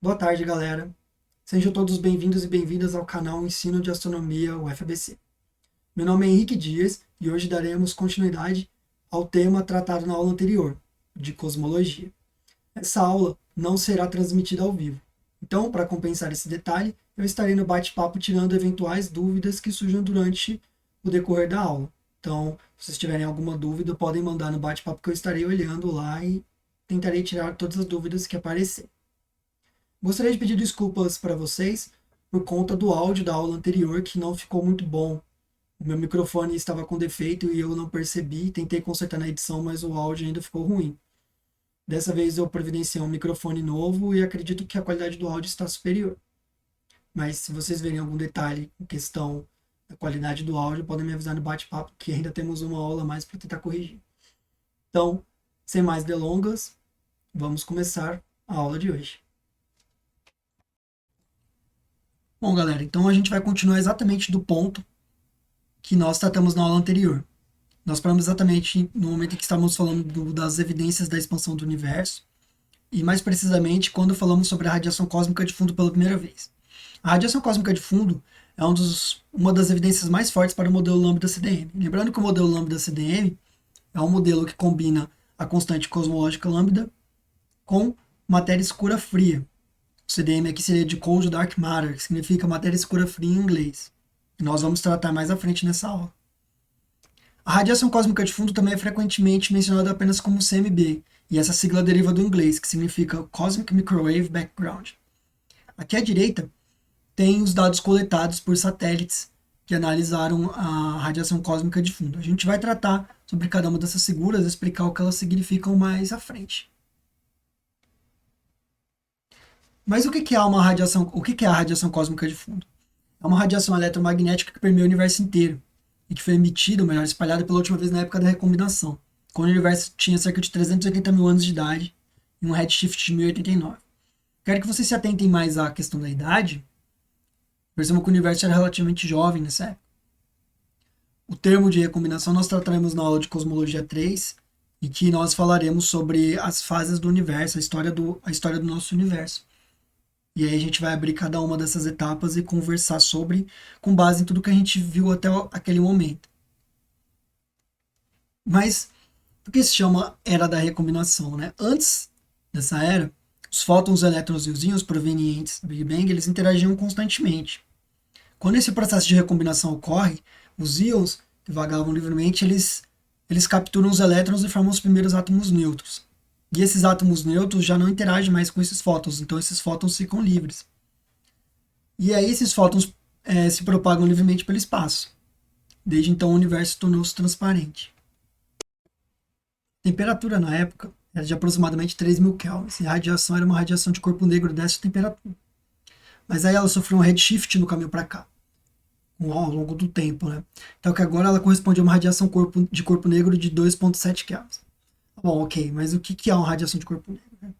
Boa tarde, galera. Sejam todos bem-vindos e bem-vindas ao canal Ensino de Astronomia UFABC. Meu nome é Henrique Dias e hoje daremos continuidade ao tema tratado na aula anterior, de cosmologia. Essa aula não será transmitida ao vivo. Então, para compensar esse detalhe, eu estarei no bate-papo tirando eventuais dúvidas que surjam durante o decorrer da aula. Então, se vocês tiverem alguma dúvida, podem mandar no bate-papo que eu estarei olhando lá e tentarei tirar todas as dúvidas que aparecerem. Gostaria de pedir desculpas para vocês por conta do áudio da aula anterior que não ficou muito bom. O meu microfone estava com defeito e eu não percebi, tentei consertar na edição, mas o áudio ainda ficou ruim. Dessa vez eu providenciei um microfone novo e acredito que a qualidade do áudio está superior. Mas se vocês verem algum detalhe em questão da qualidade do áudio, podem me avisar no bate-papo que ainda temos uma aula a mais para tentar corrigir. Então, sem mais delongas, vamos começar a aula de hoje. Bom, galera, então a gente vai continuar exatamente do ponto que nós tratamos na aula anterior. Nós paramos exatamente no momento em que estávamos falando das evidências da expansão do universo, e mais precisamente quando falamos sobre a radiação cósmica de fundo pela primeira vez. A radiação cósmica de fundo é uma das evidências mais fortes para o modelo Lambda-CDM. Lembrando que o modelo Lambda-CDM é um modelo que combina a constante cosmológica lambda com matéria escura fria. O CDM aqui seria de Cold Dark Matter, que significa matéria escura fria em inglês. E nós vamos tratar mais à frente nessa aula. A radiação cósmica de fundo também é frequentemente mencionada apenas como CMB, e essa sigla deriva do inglês, que significa Cosmic Microwave Background. Aqui à direita tem os dados coletados por satélites que analisaram a radiação cósmica de fundo. A gente vai tratar sobre cada uma dessas figuras e explicar o que elas significam mais à frente. Mas o que é uma radiação? O que é a radiação cósmica de fundo? É uma radiação eletromagnética que permeia o universo inteiro e que foi emitida, ou melhor, espalhada pela última vez na época da recombinação, quando o universo tinha cerca de 380 mil anos de idade e um redshift de 1089. Quero que vocês se atentem mais à questão da idade. Percebam que o universo era relativamente jovem nessa época. O termo de recombinação nós trataremos na aula de Cosmologia 3, em que nós falaremos sobre as fases do universo, a história do nosso universo. E aí a gente vai abrir cada uma dessas etapas e conversar sobre, com base em tudo que a gente viu até aquele momento. Mas por que se chama era da recombinação, né? Antes dessa era, os fótons, elétrons e os íons provenientes do Big Bang, eles interagiam constantemente. Quando esse processo de recombinação ocorre, os íons que vagavam livremente, eles capturam os elétrons e formam os primeiros átomos neutros. E esses átomos neutros já não interagem mais com esses fótons, então esses fótons ficam livres. E aí esses fótons se propagam livremente pelo espaço. Desde então o universo tornou-se transparente. A temperatura na época era de aproximadamente 3.000 kelvins, e a radiação era uma radiação de corpo negro dessa temperatura. Mas aí ela sofreu um redshift no caminho para cá, ao longo do tempo, né? Então que agora ela corresponde a uma radiação de corpo negro de 2,7 kelvins. Bom, ok, mas o que é uma radiação de corpo negro?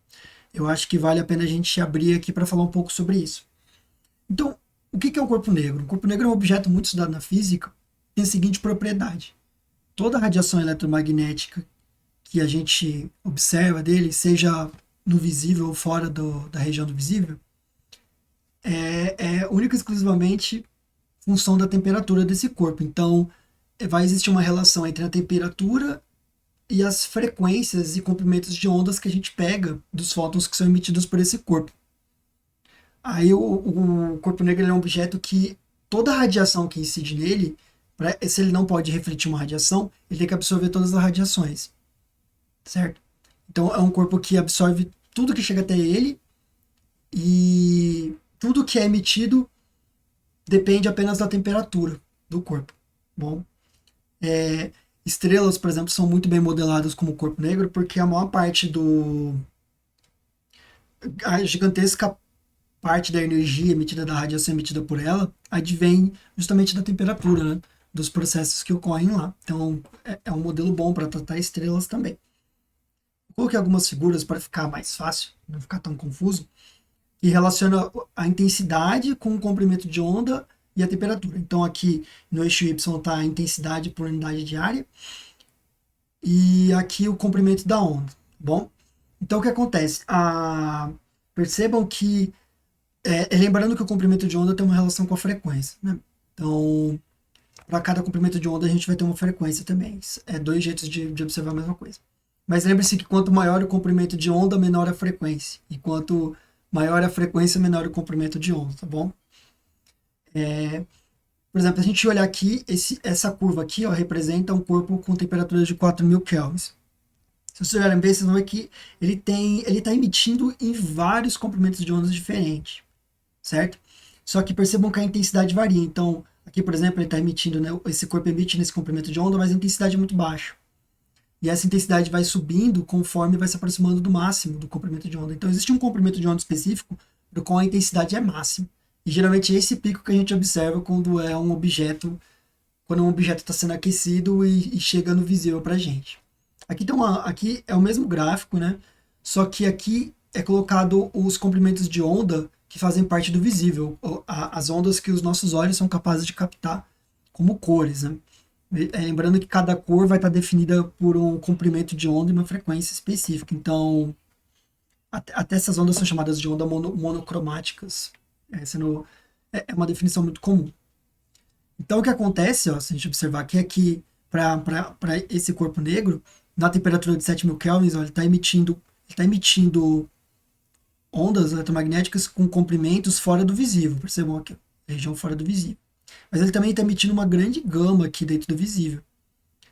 Eu acho que vale a pena a gente abrir aqui para falar um pouco sobre isso. Então, o que é um corpo negro? O corpo negro é um objeto muito estudado na física, tem a seguinte propriedade. Toda radiação eletromagnética que a gente observa dele, seja no visível ou fora da região do visível, é única e exclusivamente função da temperatura desse corpo. Então, vai existir uma relação entre a temperatura e as frequências e comprimentos de ondas que a gente pega dos fótons que são emitidos por esse corpo. Aí o corpo negro é um objeto que toda a radiação que incide nele, se ele não pode refletir uma radiação, ele tem que absorver todas as radiações. Certo? Então é um corpo que absorve tudo que chega até ele e tudo que é emitido depende apenas da temperatura do corpo. Bom, estrelas, por exemplo, são muito bem modeladas como corpo negro porque a maior parte a gigantesca parte da energia emitida, da radiação emitida por ela, advém justamente da temperatura, né? Dos processos que ocorrem lá. Então é um modelo bom para tratar estrelas também. Coloquei algumas figuras para ficar mais fácil, não ficar tão confuso, que relaciona a intensidade com o comprimento de onda e a temperatura. Então aqui no eixo Y está a intensidade por unidade de área e aqui o comprimento da onda. Bom, então o que acontece? Percebam que, lembrando que o comprimento de onda tem uma relação com a frequência, né? Então, para cada comprimento de onda a gente vai ter uma frequência também. É dois jeitos de observar a mesma coisa. Mas lembre-se que quanto maior o comprimento de onda, menor a frequência. E quanto maior a frequência, menor o comprimento de onda, tá bom? Por exemplo, a gente olhar aqui, essa curva aqui ó, representa um corpo com temperatura de 4.000 kelvins. Se vocês olharem bem, vocês vão ver que ele está emitindo em vários comprimentos de ondas diferentes, certo? Só que percebam que a intensidade varia. Então, aqui, por exemplo, ele está emitindo, né, esse corpo emite nesse comprimento de onda, mas a intensidade é muito baixa. E essa intensidade vai subindo conforme vai se aproximando do máximo do comprimento de onda. Então, existe um comprimento de onda específico do qual a intensidade é máxima. E geralmente é esse pico que a gente observa quando um objeto está sendo aquecido e chega no visível para a gente. Aqui é o mesmo gráfico, né? Só que aqui é colocado os comprimentos de onda que fazem parte do visível, as ondas que os nossos olhos são capazes de captar como cores, né? Lembrando que cada cor vai estar definida por um comprimento de onda e uma frequência específica. Então, até essas ondas são chamadas de ondas monocromáticas. É uma definição muito comum. Então, o que acontece, ó, se a gente observar aqui para esse corpo negro, na temperatura de 7.000 kelvins, ó, ele está emitindo ondas eletromagnéticas com comprimentos fora do visível. Percebam aqui, região fora do visível. Mas ele também está emitindo uma grande gama aqui dentro do visível,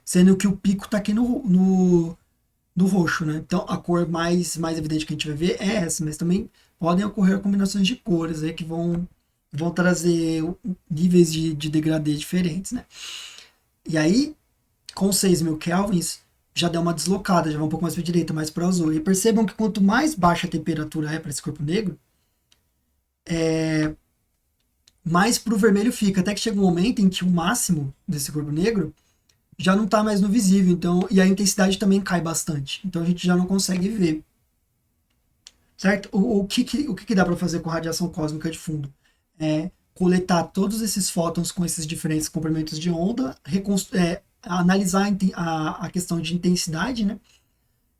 sendo que o pico está aqui no roxo, né? Então a cor mais evidente que a gente vai ver é essa, mas também podem ocorrer combinações de cores aí que vão trazer níveis de degradê diferentes, né? E aí, com 6.000 kelvins, já deu uma deslocada, já vai um pouco mais para a direita, mais para o azul. E percebam que quanto mais baixa a temperatura é para esse corpo negro, mais para o vermelho fica, até que chega um momento em que o máximo desse corpo negro já não está mais no visível, então, e a intensidade também cai bastante, então a gente já não consegue ver. Certo? O que dá para fazer com radiação cósmica de fundo? É coletar todos esses fótons com esses diferentes comprimentos de onda, analisar a questão de intensidade, né?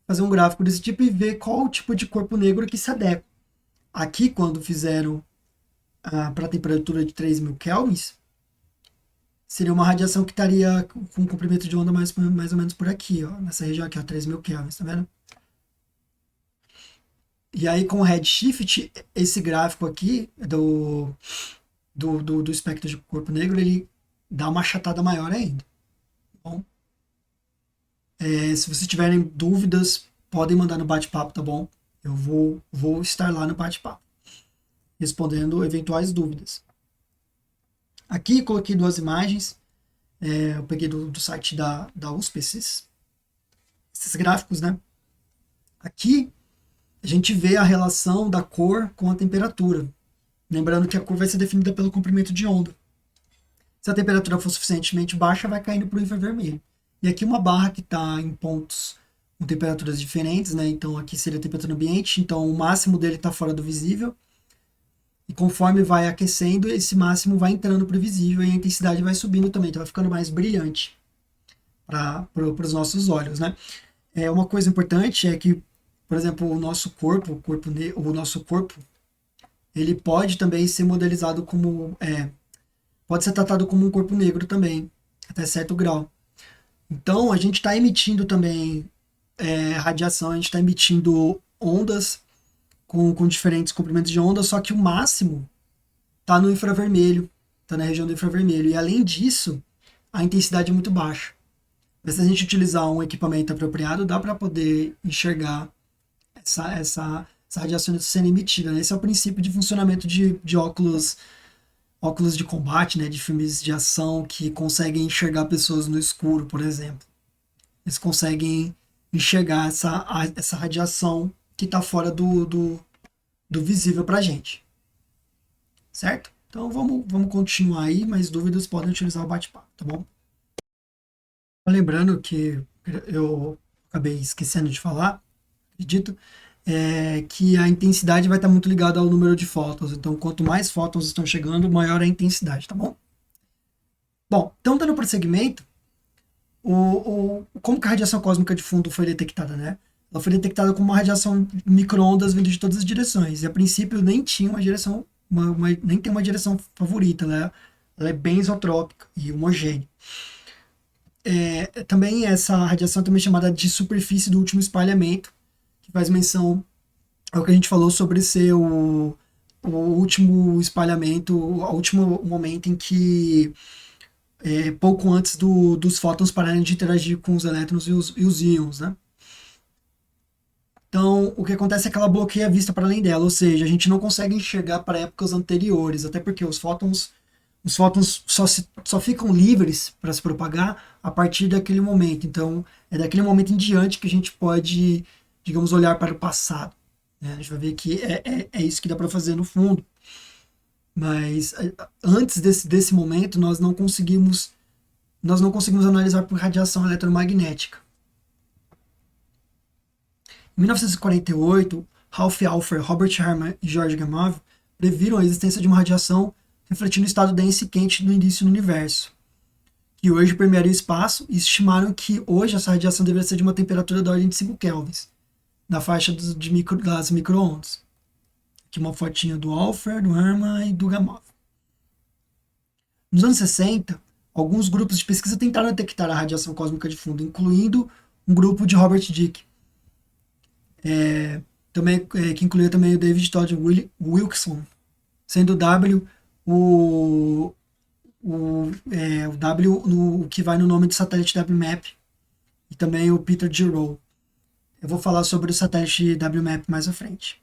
Fazer um gráfico desse tipo e ver qual o tipo de corpo negro que se adequa. Aqui, quando fizeram para a temperatura de 3.000 kelvins, seria uma radiação que estaria com um comprimento de onda mais ou menos por aqui, ó, nessa região aqui, ó, 3.000 kelvins, tá vendo? E aí, com o redshift, esse gráfico aqui do espectro de corpo negro, ele dá uma achatada maior ainda. Bom, se vocês tiverem dúvidas, podem mandar no bate-papo, tá bom? Eu vou estar lá no bate-papo, respondendo eventuais dúvidas. Aqui coloquei duas imagens, eu peguei do site da USP esses gráficos, né? Aqui a gente vê a relação da cor com a temperatura. Lembrando que a cor vai ser definida pelo comprimento de onda. Se a temperatura for suficientemente baixa, vai caindo para o infravermelho. E aqui uma barra que está em pontos com temperaturas diferentes, né? Então aqui seria a temperatura ambiente, então o máximo dele está fora do visível. E conforme vai aquecendo, esse máximo vai entrando para o visível e a intensidade vai subindo também, então vai ficando mais brilhante para os nossos olhos, né? Uma coisa importante é que, por exemplo, o nosso corpo, ele pode também ser modelizado como, pode ser tratado como um corpo negro também, até certo grau. Então, a gente está emitindo também radiação, a gente está emitindo ondas com diferentes comprimentos de onda, só que o máximo está no infravermelho, está na região do infravermelho. E além disso, a intensidade é muito baixa. Mas se a gente utilizar um equipamento apropriado, dá para poder enxergar essa radiação sendo emitida, né? Esse é o princípio de funcionamento de óculos de combate, né? De filmes de ação que conseguem enxergar pessoas no escuro, por exemplo. Eles conseguem enxergar essa radiação que está fora do visível para a gente. Certo? Então vamos continuar aí, mas dúvidas podem utilizar o bate-papo, tá bom? Lembrando que eu acabei esquecendo de falar, acredito, que a intensidade vai estar muito ligada ao número de fótons. Então, quanto mais fótons estão chegando, maior é a intensidade, tá bom? Bom, então dando prosseguimento, como que a radiação cósmica de fundo foi detectada, né? ela foi detectada como uma radiação micro-ondas vindo de todas as direções. E a princípio nem tinha uma direção, nem tem uma direção favorita, ela é bem isotrópica e homogênea. Também essa radiação é também chamada de superfície do último espalhamento, que faz menção ao que a gente falou sobre ser o último espalhamento, o último momento em que pouco antes dos fótons pararem de interagir com os elétrons e os íons, né? Então, o que acontece é que ela bloqueia a vista para além dela, ou seja, a gente não consegue enxergar para épocas anteriores, até porque os fótons só ficam livres para se propagar a partir daquele momento. Então, é daquele momento em diante que a gente pode, digamos, olhar para o passado, né? A gente vai ver que é isso que dá para fazer no fundo. Mas antes desse momento, nós não conseguimos analisar por radiação eletromagnética. Em 1948, Ralph Alpher, Robert Herman e George Gamow previram a existência de uma radiação refletindo o estado denso e quente do início do universo, que hoje permearia o espaço, e estimaram que hoje essa radiação deveria ser de uma temperatura da ordem de 5 kelvins, na faixa das micro-ondas. Aqui uma fotinha do Alpher, do Herman e do Gamow. Nos anos 60, alguns grupos de pesquisa tentaram detectar a radiação cósmica de fundo, incluindo um grupo de Robert Dicke, que incluía também o David Todd Wilson, sendo o W o W que vai no nome do satélite WMAP, e também o Peter Giroux. Eu vou falar sobre o satélite WMAP mais à frente.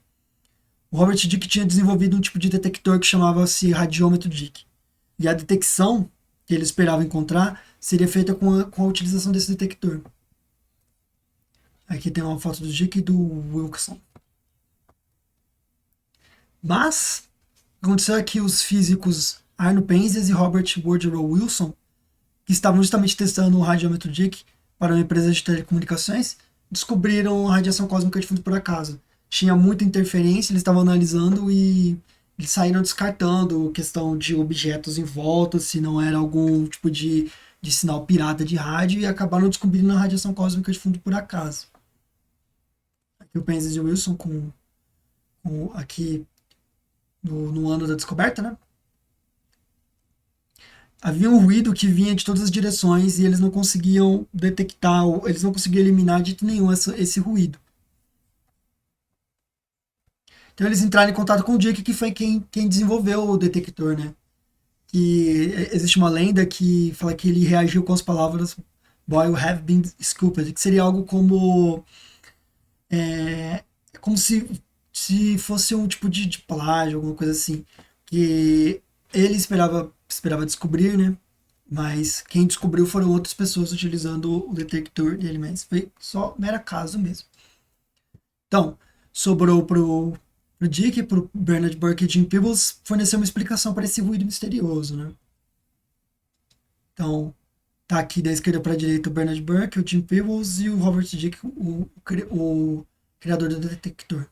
O Robert Dicke tinha desenvolvido um tipo de detector que chamava-se radiômetro Dicke. E a detecção que ele esperava encontrar seria feita com a utilização desse detector. Aqui tem uma foto do Dicke e do Wilson. Mas aconteceu é que os físicos Arno Penzias e Robert Woodrow Wilson, que estavam justamente testando o radiômetro Dicke para uma empresa de telecomunicações, descobriram a radiação cósmica de fundo por acaso. Tinha muita interferência, eles estavam analisando e eles saíram descartando questão de objetos em volta, se não era algum tipo de sinal pirata de rádio, e acabaram descobrindo a radiação cósmica de fundo por acaso. Aqui o Penzias e o Wilson aqui no ano da descoberta, né? Havia um ruído que vinha de todas as direções e eles não conseguiam detectar, eles não conseguiam eliminar de jeito nenhum esse ruído. Então eles entraram em contato com o Dicke, que foi quem desenvolveu o detector, né? Que existe uma lenda que fala que ele reagiu com as palavras "Boy, you have been scooped", que seria algo como se fosse um tipo de plágio, alguma coisa assim, que ele esperava descobrir, né? Mas quem descobriu foram outras pessoas utilizando o detector dele, mas foi só mero acaso mesmo. Então, sobrou pro Dick, pro Bernard Burke e Jim Peebles fornecer uma explicação para esse ruído misterioso, né? Então, tá aqui da esquerda para a direita o Bernard Burke, o Jim Peebles e o Robert Dick, o criador do detector.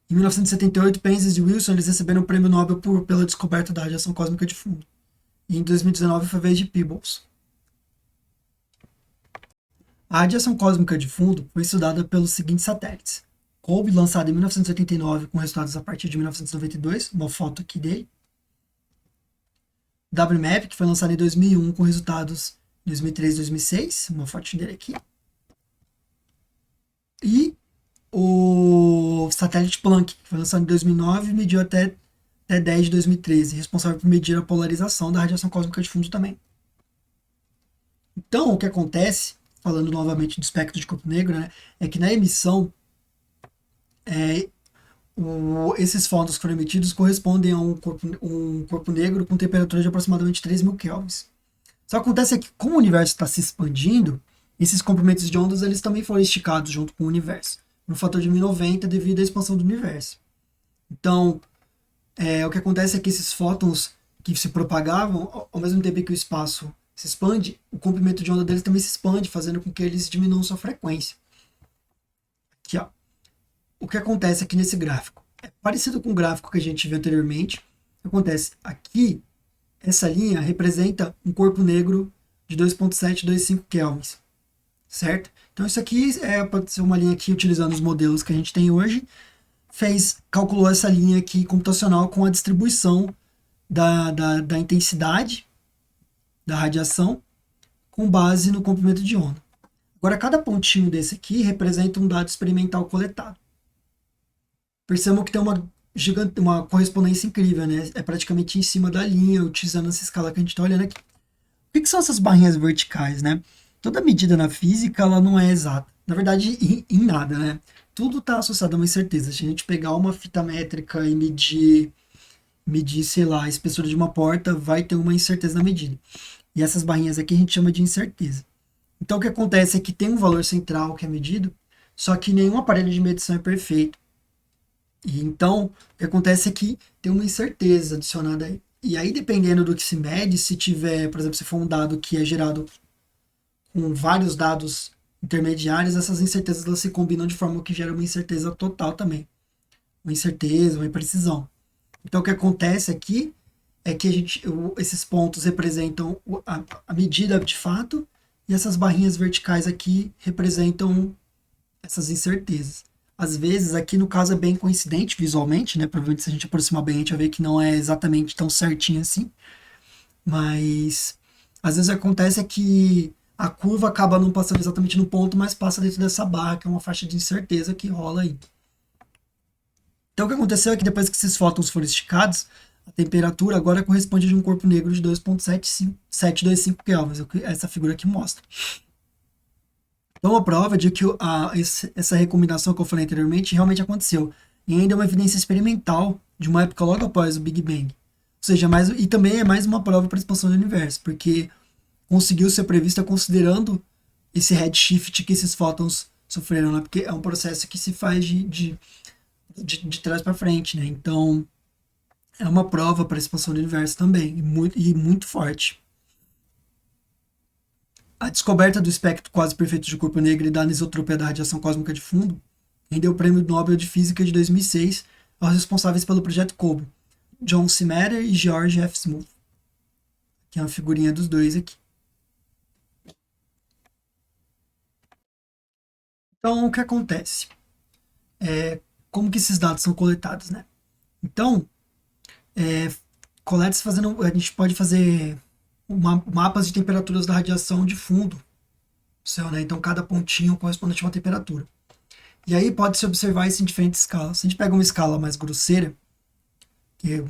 Em 1978, Penzias e Wilson eles receberam o prêmio Nobel pela descoberta da radiação cósmica de fundo. E em 2019 foi a vez de Peebles. A radiação cósmica de fundo foi estudada pelos seguintes satélites: COBE, lançado em 1989 com resultados a partir de 1992, uma foto aqui dele. WMAP, que foi lançado em 2001 com resultados em 2003 e 2006, uma foto dele aqui. E o satélite Planck, que foi lançado em 2009 e mediu até 10 de 2013, responsável por medir a polarização da radiação cósmica de fundo também. Então, o que acontece, falando novamente do espectro de corpo negro, né, é que na emissão, esses fótons que foram emitidos correspondem a um corpo negro com temperatura de aproximadamente 3.000 kelvins. Só que acontece é que, como o universo está se expandindo, esses comprimentos de ondas eles também foram esticados junto com o universo, no fator de 1090 devido à expansão do universo. Então, o que acontece é que esses fótons que se propagavam, ao mesmo tempo que o espaço se expande, o comprimento de onda deles também se expande, fazendo com que eles diminuam sua frequência. Aqui, ó. O que acontece aqui nesse gráfico? É parecido com o gráfico que a gente viu anteriormente. O que acontece? Aqui, essa linha representa um corpo negro de 2.725 kelvins, certo? Então isso aqui pode ser uma linha que, utilizando os modelos que a gente tem hoje, calculou essa linha aqui computacional com a distribuição da intensidade da radiação com base no comprimento de onda. Agora, cada pontinho desse aqui representa um dado experimental coletado. Percebam que tem uma correspondência incrível, né? É praticamente em cima da linha, utilizando essa escala que a gente está olhando aqui. O que são essas barrinhas verticais, né? Toda medida na física, ela não é exata. Na verdade, em nada, né? Tudo está associado a uma incerteza. Se a gente pegar uma fita métrica e medir, sei lá, a espessura de uma porta, vai ter uma incerteza na medida. E essas barrinhas aqui a gente chama de incerteza. Então o que acontece é que tem um valor central que é medido, só que nenhum aparelho de medição é perfeito. E então o que acontece é que tem uma incerteza adicionada aí. E aí, dependendo do que se mede, se tiver, por exemplo, se for um dado que é gerado com vários dados intermediários, essas incertezas elas se combinam de forma que gera uma incerteza total também. Uma incerteza, uma imprecisão. Então o que acontece aqui é que esses pontos representam a medida de fato e essas barrinhas verticais aqui representam essas incertezas. Às vezes, aqui no caso é bem coincidente visualmente, né? Provavelmente se a gente aproximar bem, a gente vai ver que não é exatamente tão certinho assim. Mas às vezes acontece é que a curva acaba não passando exatamente no ponto, mas passa dentro dessa barra, que é uma faixa de incerteza que rola aí. Então o que aconteceu é que depois que esses fótons foram esticados, a temperatura agora corresponde a um corpo negro de 2,725 kelvins, o que essa figura aqui mostra. Então a prova de que essa recombinação que eu falei anteriormente realmente aconteceu. E ainda é uma evidência experimental de uma época logo após o Big Bang. Ou seja, e também é mais uma prova para a expansão do universo, porque conseguiu ser prevista considerando esse redshift que esses fótons sofreram, né? Porque é um processo que se faz de trás para frente, né? Então é uma prova para a expansão do universo também, e muito forte. A descoberta do espectro quase perfeito de corpo negro e da anisotropia da radiação cósmica de fundo rendeu o Prêmio Nobel de Física de 2006 aos responsáveis pelo projeto COBE, John C. Matter e George F. Smoot, que é uma figurinha dos dois aqui. Então, o que acontece? Como que esses dados são coletados, né? Então, a gente pode fazer mapas de temperaturas da radiação de fundo do céu, né? Então cada pontinho corresponde a uma temperatura. E aí pode-se observar isso em diferentes escalas. Se a gente pega uma escala mais grosseira, que é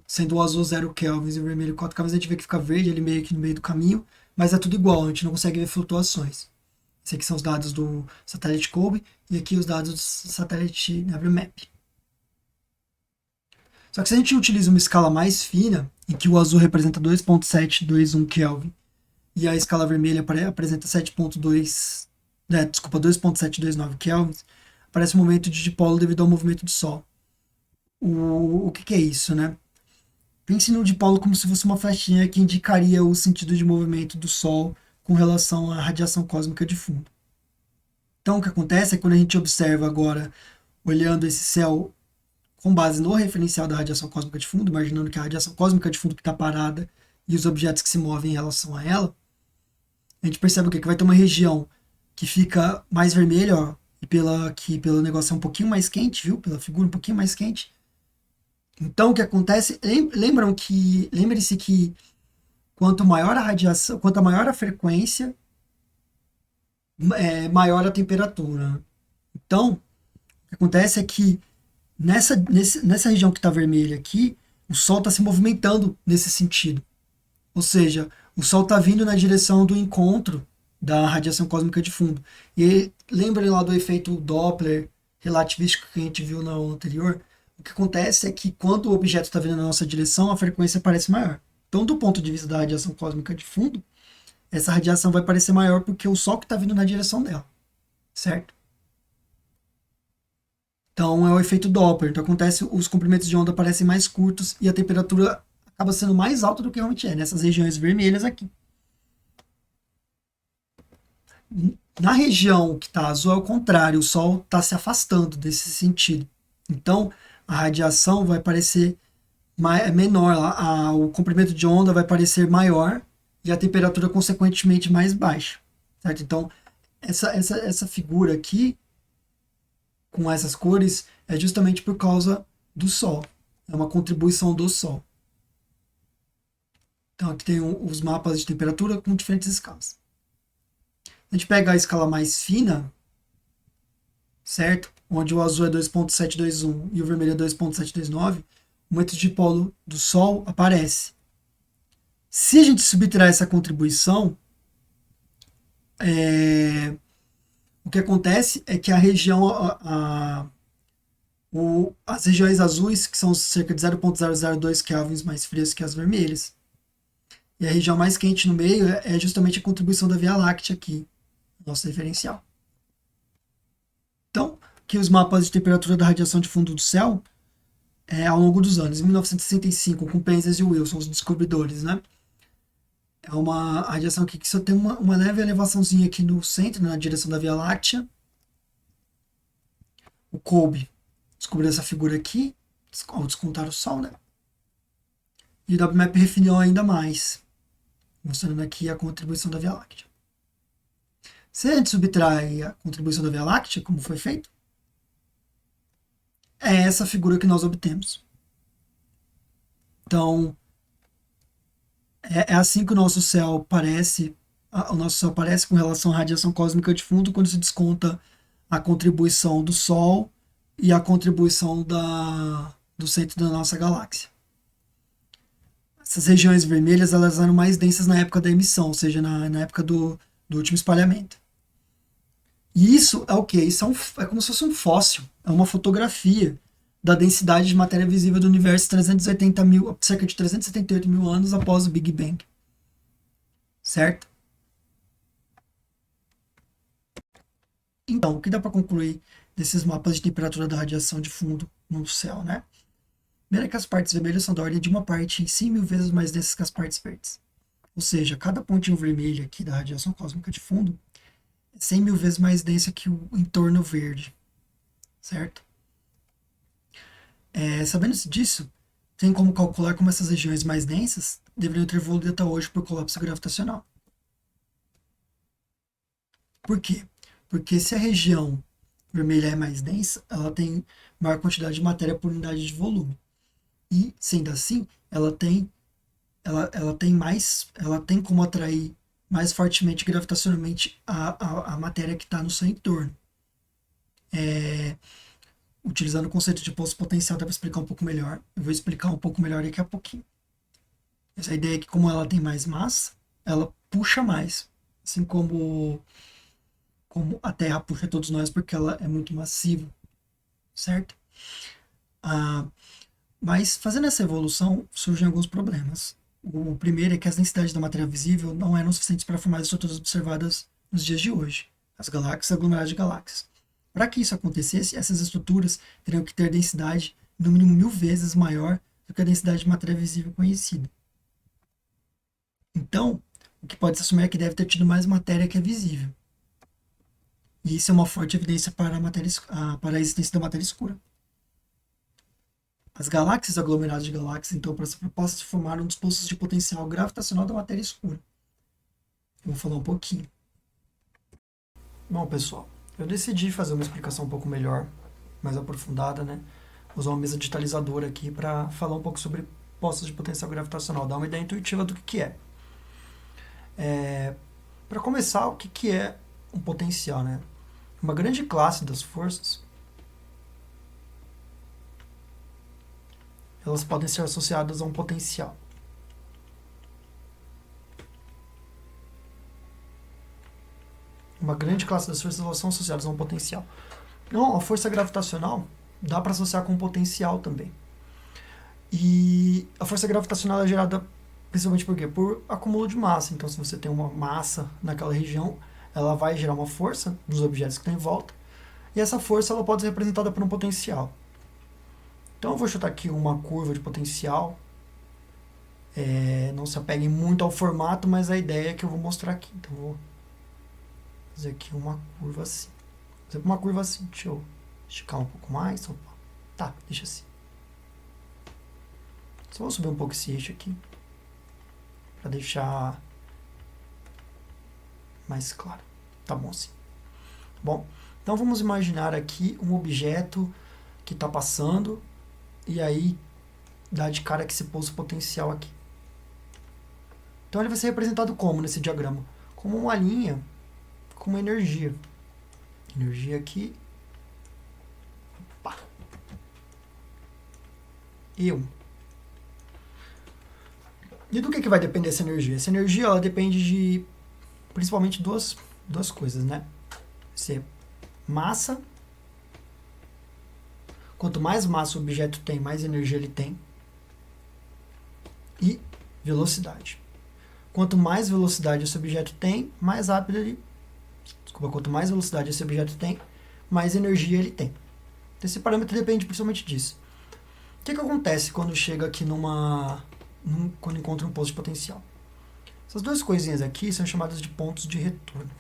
sendo o azul 0 kelvins e o vermelho 4 kelvins, a gente vê que fica verde ali meio que no meio do caminho, mas é tudo igual, a gente não consegue ver flutuações. Esses aqui são os dados do satélite COBE e aqui os dados do satélite NavMap. Só que se a gente utiliza uma escala mais fina, em que o azul representa 2.721 Kelvin e a escala vermelha apresenta 2.729 Kelvin, aparece um momento de dipolo devido ao movimento do Sol. O que é isso, né? Pense no dipolo como se fosse uma flechinha que indicaria o sentido de movimento do Sol com relação à radiação cósmica de fundo. Então o que acontece é que quando a gente observa agora, olhando esse céu com base no referencial da radiação cósmica de fundo, imaginando que a radiação cósmica de fundo que está parada e os objetos que se movem em relação a ela, a gente percebe o quê? Que vai ter uma região que fica mais vermelha, ó, e pelo negócio é um pouquinho mais quente, viu? Pela figura um pouquinho mais quente. Então o que acontece? Lembre-se que quanto maior a radiação, quanto maior a frequência, maior a temperatura. Então, o que acontece é que nessa região que está vermelha aqui, o Sol está se movimentando nesse sentido. Ou seja, o Sol está vindo na direção do encontro da radiação cósmica de fundo. E lembrem lá do efeito Doppler relativístico que a gente viu na aula anterior. O que acontece é que quando o objeto está vindo na nossa direção, a frequência parece maior. Então, do ponto de vista da radiação cósmica de fundo, essa radiação vai parecer maior porque o Sol que está vindo na direção dela. Certo? Então é o efeito Doppler. Então acontece, os comprimentos de onda parecem mais curtos e a temperatura acaba sendo mais alta do que realmente é, nessas regiões vermelhas aqui. Na região que está azul é o contrário, o Sol está se afastando desse sentido. Então a radiação vai parecer menor, o comprimento de onda vai parecer maior e a temperatura consequentemente mais baixa. certo? Então, essa figura aqui, com essas cores, é justamente por causa do Sol. É uma contribuição do Sol. Então, aqui tem os mapas de temperatura com diferentes escalas. A gente pega a escala mais fina, certo? Onde o azul é 2.721 e o vermelho é 2.729, o momento de dipolo do Sol aparece. Se a gente subtrair essa contribuição, o que acontece é que a região, as regiões azuis, que são cerca de 0.002 kelvins mais frias que as vermelhas, e a região mais quente no meio é justamente a contribuição da Via Láctea aqui, nosso referencial. Então, aqui os mapas de temperatura da radiação de fundo do céu ao longo dos anos. Em 1965, com Penzias e Wilson, os descobridores, né? É uma radiação aqui que só tem uma leve elevaçãozinha aqui no centro, na direção da Via Láctea. O Kolbe descobriu essa figura aqui, ao descontar o Sol, né? E o WMAP refinou ainda mais, mostrando aqui a contribuição da Via Láctea. Se a gente subtrai a contribuição da Via Láctea, como foi feito, é essa figura que nós obtemos. Então, é assim que o nosso céu parece, o nosso céu parece com relação à radiação cósmica de fundo quando se desconta a contribuição do Sol e a contribuição do centro da nossa galáxia. Essas regiões vermelhas elas eram mais densas na época da emissão, ou seja, na época do último espalhamento. E isso é o quê? Isso é como se fosse um fóssil, é uma fotografia da densidade de matéria visível do universo cerca de 378 mil anos após o Big Bang. Certo? Então, o que dá para concluir desses mapas de temperatura da radiação de fundo no céu, né? Primeiro é que as partes vermelhas são da ordem de uma parte em 100 mil vezes mais densas que as partes verdes. Ou seja, cada pontinho vermelho aqui da radiação cósmica de fundo é 100 mil vezes mais densa que o entorno verde. Certo? Sabendo disso, tem como calcular como essas regiões mais densas deveriam ter evoluído até hoje por colapso gravitacional. Por quê? Porque se a região vermelha é mais densa, ela tem maior quantidade de matéria por unidade de volume. E, sendo assim, ela tem como atrair mais fortemente gravitacionalmente a matéria que está no seu entorno. Utilizando o conceito de poço potencial, dá para explicar um pouco melhor. Eu vou explicar um pouco melhor daqui a pouquinho. Essa ideia é que, como ela tem mais massa, ela puxa mais. Assim como a Terra puxa todos nós, porque ela é muito massiva. Certo? Mas, fazendo essa evolução, surgem alguns problemas. O primeiro é que as densidades da matéria visível não eram suficientes para formar as estruturas observadas nos dias de hoje, as galáxias e aglomerados de galáxias. Para que isso acontecesse, essas estruturas teriam que ter densidade no mínimo 1000 vezes maior do que a densidade de matéria visível conhecida. Então, o que pode se assumir é que deve ter tido mais matéria que é visível. E isso é uma forte evidência para a existência da matéria escura. As galáxias aglomeradas de galáxias, então, para essa proposta, se formaram dos poços de potencial gravitacional da matéria escura. Eu vou falar um pouquinho. Bom, pessoal, eu decidi fazer uma explicação um pouco melhor, mais aprofundada, né? Usar uma mesa digitalizadora aqui para falar um pouco sobre poços de potencial gravitacional, dar uma ideia intuitiva do que é. Para começar, o que é um potencial, né? Uma grande classe das forças, elas podem ser associadas a um potencial. Uma grande classe das forças, elas são associadas a um potencial. Então, a força gravitacional dá para associar com um potencial também. E a força gravitacional é gerada principalmente por quê? Por acúmulo de massa. Então, se você tem uma massa naquela região, ela vai gerar uma força nos objetos que estão em volta. E essa força ela pode ser representada por um potencial. Então, eu vou chutar aqui uma curva de potencial. Não se apeguem muito ao formato, mas a ideia é que eu vou mostrar aqui. Então, vou fazer aqui uma curva assim. Vou fazer uma curva assim. Deixa eu esticar um pouco mais. Opa. Tá, deixa assim. Só vou subir um pouco esse eixo aqui para deixar mais claro. Tá bom assim. Bom, então vamos imaginar aqui um objeto que está passando e aí dá de cara que esse pulso potencial aqui. Então ele vai ser representado como nesse diagrama? Como uma linha com uma energia. Energia aqui. Pá. E1. E do que vai depender essa energia? Essa energia ela depende de principalmente duas coisas, né? Ser massa. Quanto mais massa o objeto tem, mais energia ele tem. E velocidade. Quanto mais velocidade esse objeto tem, mais rápido ele... Desculpa, quanto mais velocidade esse objeto tem, mais energia ele tem. Esse parâmetro depende principalmente disso. O que acontece quando chega aqui quando encontra um posto de potencial? Essas duas coisinhas aqui são chamadas de pontos de retorno.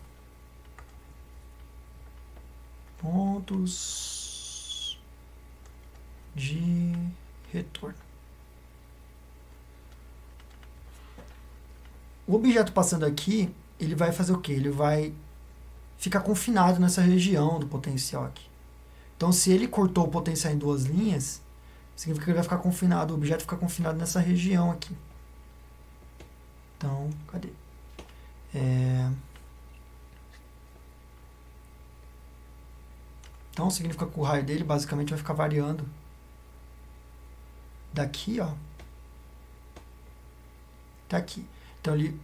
Pontos de retorno. O objeto passando aqui, ele vai fazer o quê? Ele vai ficar confinado nessa região do potencial aqui. Então, se ele cortou o potencial em duas linhas, significa que ele vai ficar confinado, o objeto fica confinado nessa região aqui. Então, cadê? Então, significa que o raio dele basicamente vai ficar variando daqui, ó, até aqui. Então, ele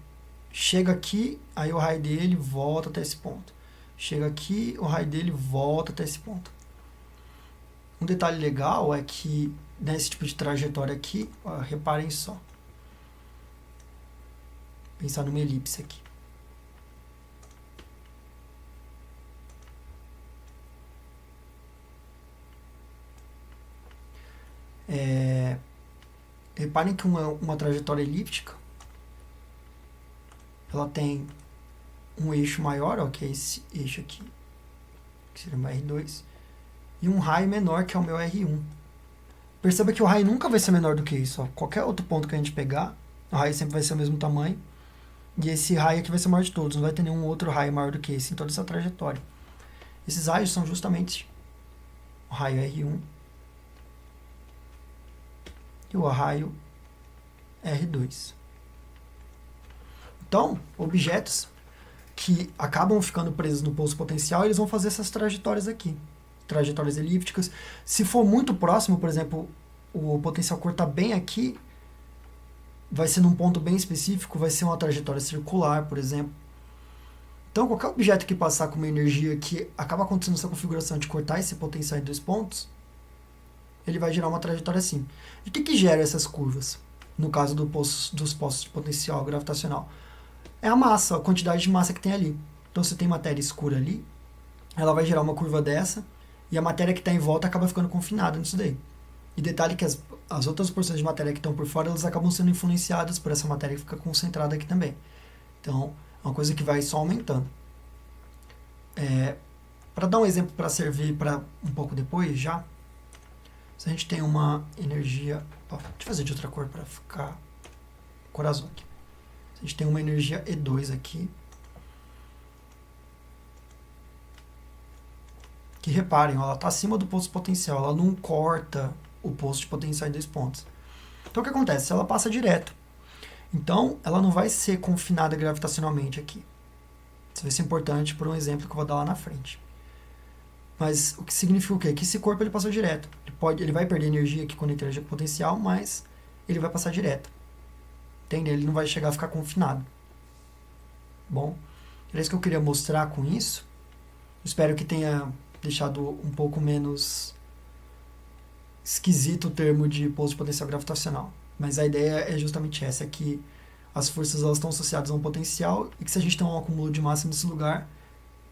chega aqui, aí o raio dele volta até esse ponto. Chega aqui, o raio dele volta até esse ponto. Um detalhe legal é que nesse tipo de trajetória aqui, ó, reparem só. Pensar numa elipse aqui. Reparem que uma trajetória elíptica, ela tem um eixo maior, ó, que é esse eixo aqui, que seria o meu R2, e um raio menor, que é o meu R1. Perceba que o raio nunca vai ser menor do que isso. Ó. Qualquer outro ponto que a gente pegar, o raio sempre vai ser o mesmo tamanho, e esse raio aqui vai ser o maior de todos, não vai ter nenhum outro raio maior do que esse em toda essa trajetória. Esses raios são justamente o raio R1 e o raio R2. Então, objetos que acabam ficando presos no pulso potencial, eles vão fazer essas trajetórias aqui, trajetórias elípticas. Se for muito próximo, por exemplo, o potencial cortar bem aqui, vai ser num ponto bem específico, vai ser uma trajetória circular, por exemplo. Então, qualquer objeto que passar com uma energia que acaba acontecendo essa configuração de cortar esse potencial em dois pontos, ele vai gerar uma trajetória assim. E o que gera essas curvas? No caso dos postos de potencial gravitacional. É a massa, a quantidade de massa que tem ali. Então, se tem matéria escura ali, ela vai gerar uma curva dessa, e a matéria que está em volta acaba ficando confinada nisso daí. E detalhe que as outras porções de matéria que estão por fora, elas acabam sendo influenciadas por essa matéria que fica concentrada aqui também. Então, é uma coisa que vai só aumentando. Para dar um exemplo para servir para um pouco depois já, se a gente tem uma energia... Ó, deixa eu fazer de outra cor para ficar cor azul aqui. Se a gente tem uma energia E2 aqui, que reparem, ó, ela está acima do posto potencial, ela não corta o posto de potencial em dois pontos. Então o que acontece? Ela passa direto. Então ela não vai ser confinada gravitacionalmente aqui. Isso vai ser importante por um exemplo que eu vou dar lá na frente. Mas o que significa o quê? Que esse corpo ele passou direto. Ele vai perder energia aqui quando interagir com o potencial, mas ele vai passar direto. Entende? Ele não vai chegar a ficar confinado. Bom, era isso que eu queria mostrar com isso. Espero que tenha deixado um pouco menos esquisito o termo de posto de potencial gravitacional. Mas a ideia é justamente essa, é que as forças elas estão associadas a um potencial e que se a gente tem um acúmulo de massa nesse lugar,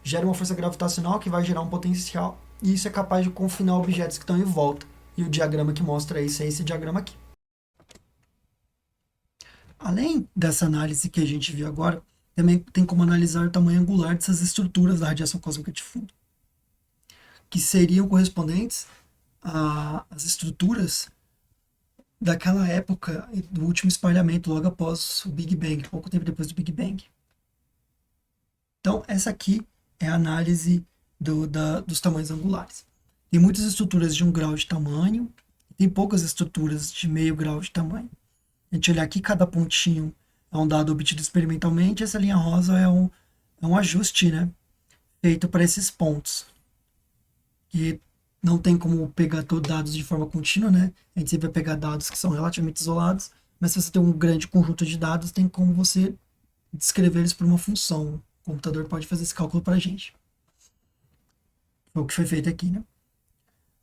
gera uma força gravitacional que vai gerar um potencial e isso é capaz de confinar objetos que estão em volta. E o diagrama que mostra isso é esse diagrama aqui. Além dessa análise que a gente viu agora, também tem como analisar o tamanho angular dessas estruturas da radiação cósmica de fundo, que seriam correspondentes às estruturas daquela época do último espalhamento, logo após o Big Bang, pouco tempo depois do Big Bang. Então, essa aqui é a análise dos tamanhos angulares. Tem muitas estruturas de 1 grau de tamanho, tem poucas estruturas de meio grau de tamanho. A gente olhar aqui, cada pontinho é um dado obtido experimentalmente, essa linha rosa é um ajuste, né, feito para esses pontos. E não tem como pegar todos os dados de forma contínua, né? A gente sempre vai pegar dados que são relativamente isolados, mas se você tem um grande conjunto de dados, tem como você descrever eles por uma função. O computador pode fazer esse cálculo para a gente. Foi o que foi feito aqui, né?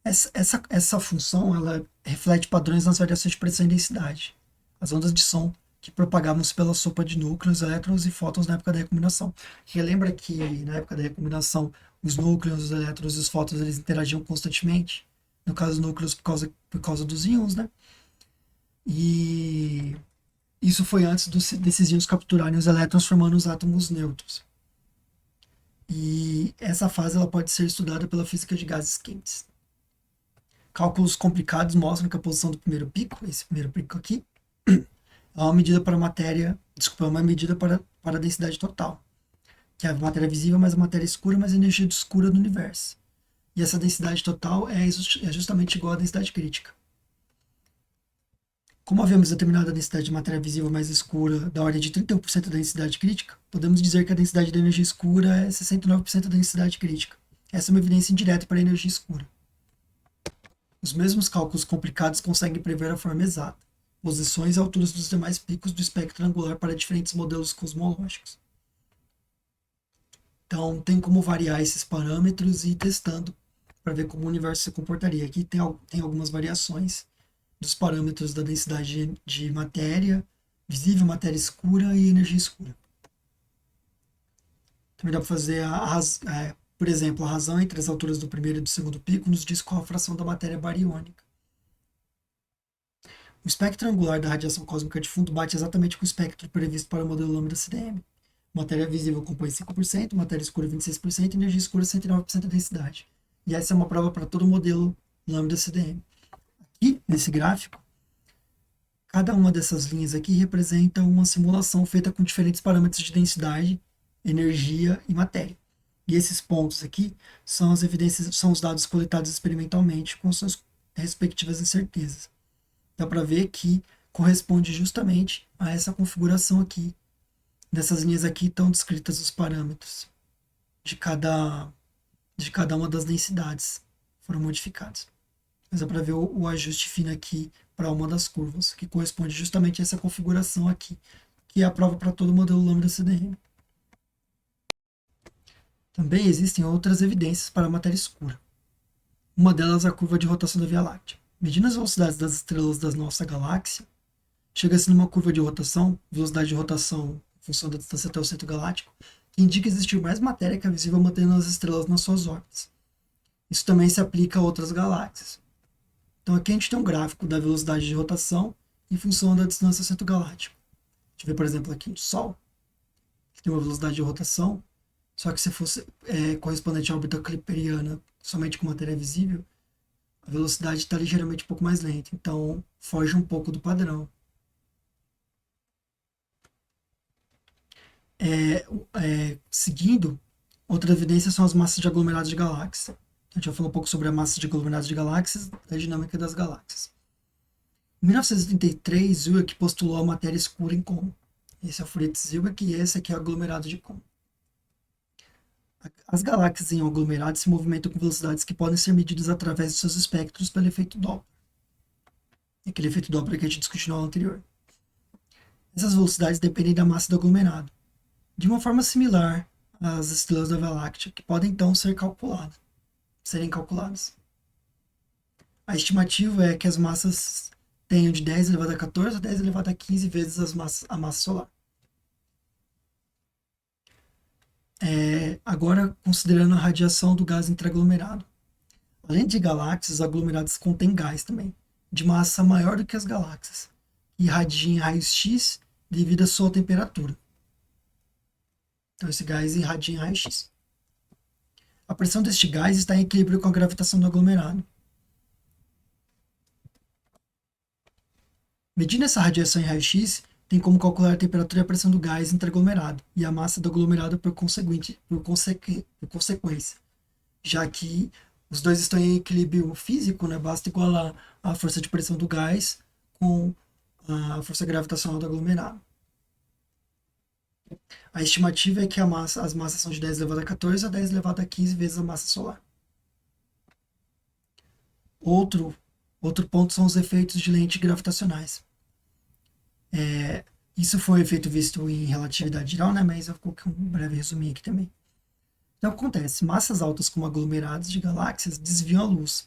Essa função, ela reflete padrões nas variações de pressão e densidade. As ondas de som que propagavam-se pela sopa de núcleos, elétrons e fótons na época da recombinação. Relembra que na época da recombinação os núcleos, os elétrons e os fótons eles interagiam constantemente? No caso, os núcleos por causa dos íons, né? E isso foi antes desses íons capturarem os elétrons formando os átomos neutros. E essa fase ela pode ser estudada pela física de gases quentes. Cálculos complicados mostram que a posição do primeiro pico, esse primeiro pico aqui, é uma medida para a matéria, desculpa, é uma medida para a densidade total, que é a matéria visível mais a matéria escura mais a energia escura do universo. E essa densidade total é justamente igual à densidade crítica. Como havíamos determinado a densidade de matéria visível mais escura da ordem de 31% da densidade crítica, podemos dizer que a densidade da energia escura é 69% da densidade crítica. Essa é uma evidência indireta para a energia escura. Os mesmos cálculos complicados conseguem prever a forma exata, posições e alturas dos demais picos do espectro angular para diferentes modelos cosmológicos. Então, tem como variar esses parâmetros e ir testando para ver como o universo se comportaria. Aqui tem algumas variações dos parâmetros da densidade de matéria visível, matéria escura e energia escura. Também dá para fazer, por exemplo, a razão entre as alturas do primeiro e do segundo pico nos diz qual a fração da matéria bariônica. O espectro angular da radiação cósmica de fundo bate exatamente com o espectro previsto para o modelo lambda-CDM. Matéria visível compõe 5%, matéria escura 26% e energia escura 109% da densidade. E essa é uma prova para todo o modelo lambda-CDM. Aqui, nesse gráfico, cada uma dessas linhas aqui representa uma simulação feita com diferentes parâmetros de densidade, energia e matéria. E esses pontos aqui são as evidências, são os dados coletados experimentalmente com suas respectivas incertezas. Dá para ver que corresponde justamente a essa configuração aqui. Nessas linhas aqui estão descritas os parâmetros de cada uma das densidades foram modificados. Mas dá para ver o ajuste fino aqui para uma das curvas, que corresponde justamente a essa configuração aqui, que é a prova para todo o modelo lambda-CDM. Também existem outras evidências para a matéria escura. Uma delas é a curva de rotação da Via Láctea. Medindo as velocidades das estrelas da nossa galáxia, chega-se numa curva de rotação, velocidade de rotação em função da distância até o centro galáctico, que indica existir mais matéria que a visível mantendo as estrelas nas suas órbitas. Isso também se aplica a outras galáxias. Então aqui a gente tem um gráfico da velocidade de rotação em função da distância ao centro galáctico. A gente vê, por exemplo, aqui o Sol, que tem uma velocidade de rotação, só que se fosse correspondente à órbita cliperiana somente com matéria visível, a velocidade está ligeiramente um pouco mais lenta, então foge um pouco do padrão. Seguindo, outra evidência são as massas de aglomerados de galáxias. A gente já falou um pouco sobre a massa de aglomerados de galáxias e a dinâmica das galáxias. Em 1933, Zwick postulou a matéria escura em Como. Esse é o Fritz Zwick e esse aqui é o aglomerado de Como. As galáxias em aglomerados se movimentam com velocidades que podem ser medidas através de seus espectros pelo efeito Doppler. Aquele efeito Doppler que a gente discutiu no aula anterior. Essas velocidades dependem da massa do aglomerado. De uma forma similar às estrelas da Via Láctea, que podem então serem calculadas. A estimativa é que as massas tenham de 10 elevado a 14 a 10 elevado a 15 vezes a massa solar. Agora, considerando a radiação do gás interaglomerado. Além de galáxias, os aglomerados contêm gás também, de massa maior do que as galáxias, e irradia em raios X devido à sua temperatura. Então, esse gás irradia em raios X. A pressão deste gás está em equilíbrio com a gravitação do aglomerado. Medindo essa radiação em raio-x, tem como calcular a temperatura e a pressão do gás interaglomerado e a massa do aglomerado por consequência, já que os dois estão em equilíbrio físico, né? Basta igualar a força de pressão do gás com a força gravitacional do aglomerado. A estimativa é que as massas são de 10 elevado a 14 a 10 elevado a 15 vezes a massa solar. Outro, outro ponto são os efeitos de lente gravitacionais. Isso foi um efeito visto em relatividade geral, né? Mas eu coloquei um breve resuminho aqui também. Então, o que acontece? Massas altas como aglomerados de galáxias desviam a luz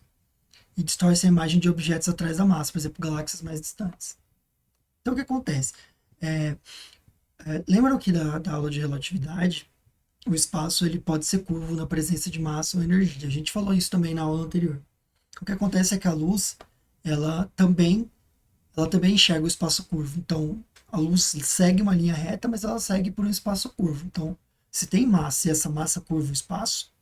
e distorcem a imagem de objetos atrás da massa, por exemplo, galáxias mais distantes. Então, o que acontece? Lembram que da aula de relatividade, o espaço ele pode ser curvo na presença de massa ou energia. A gente falou isso também na aula anterior. O que acontece é que a luz, ela também enxerga o espaço curvo. Então, a luz segue uma linha reta, mas ela segue por um espaço curvo. Então, se tem massa e essa massa curva o espaço,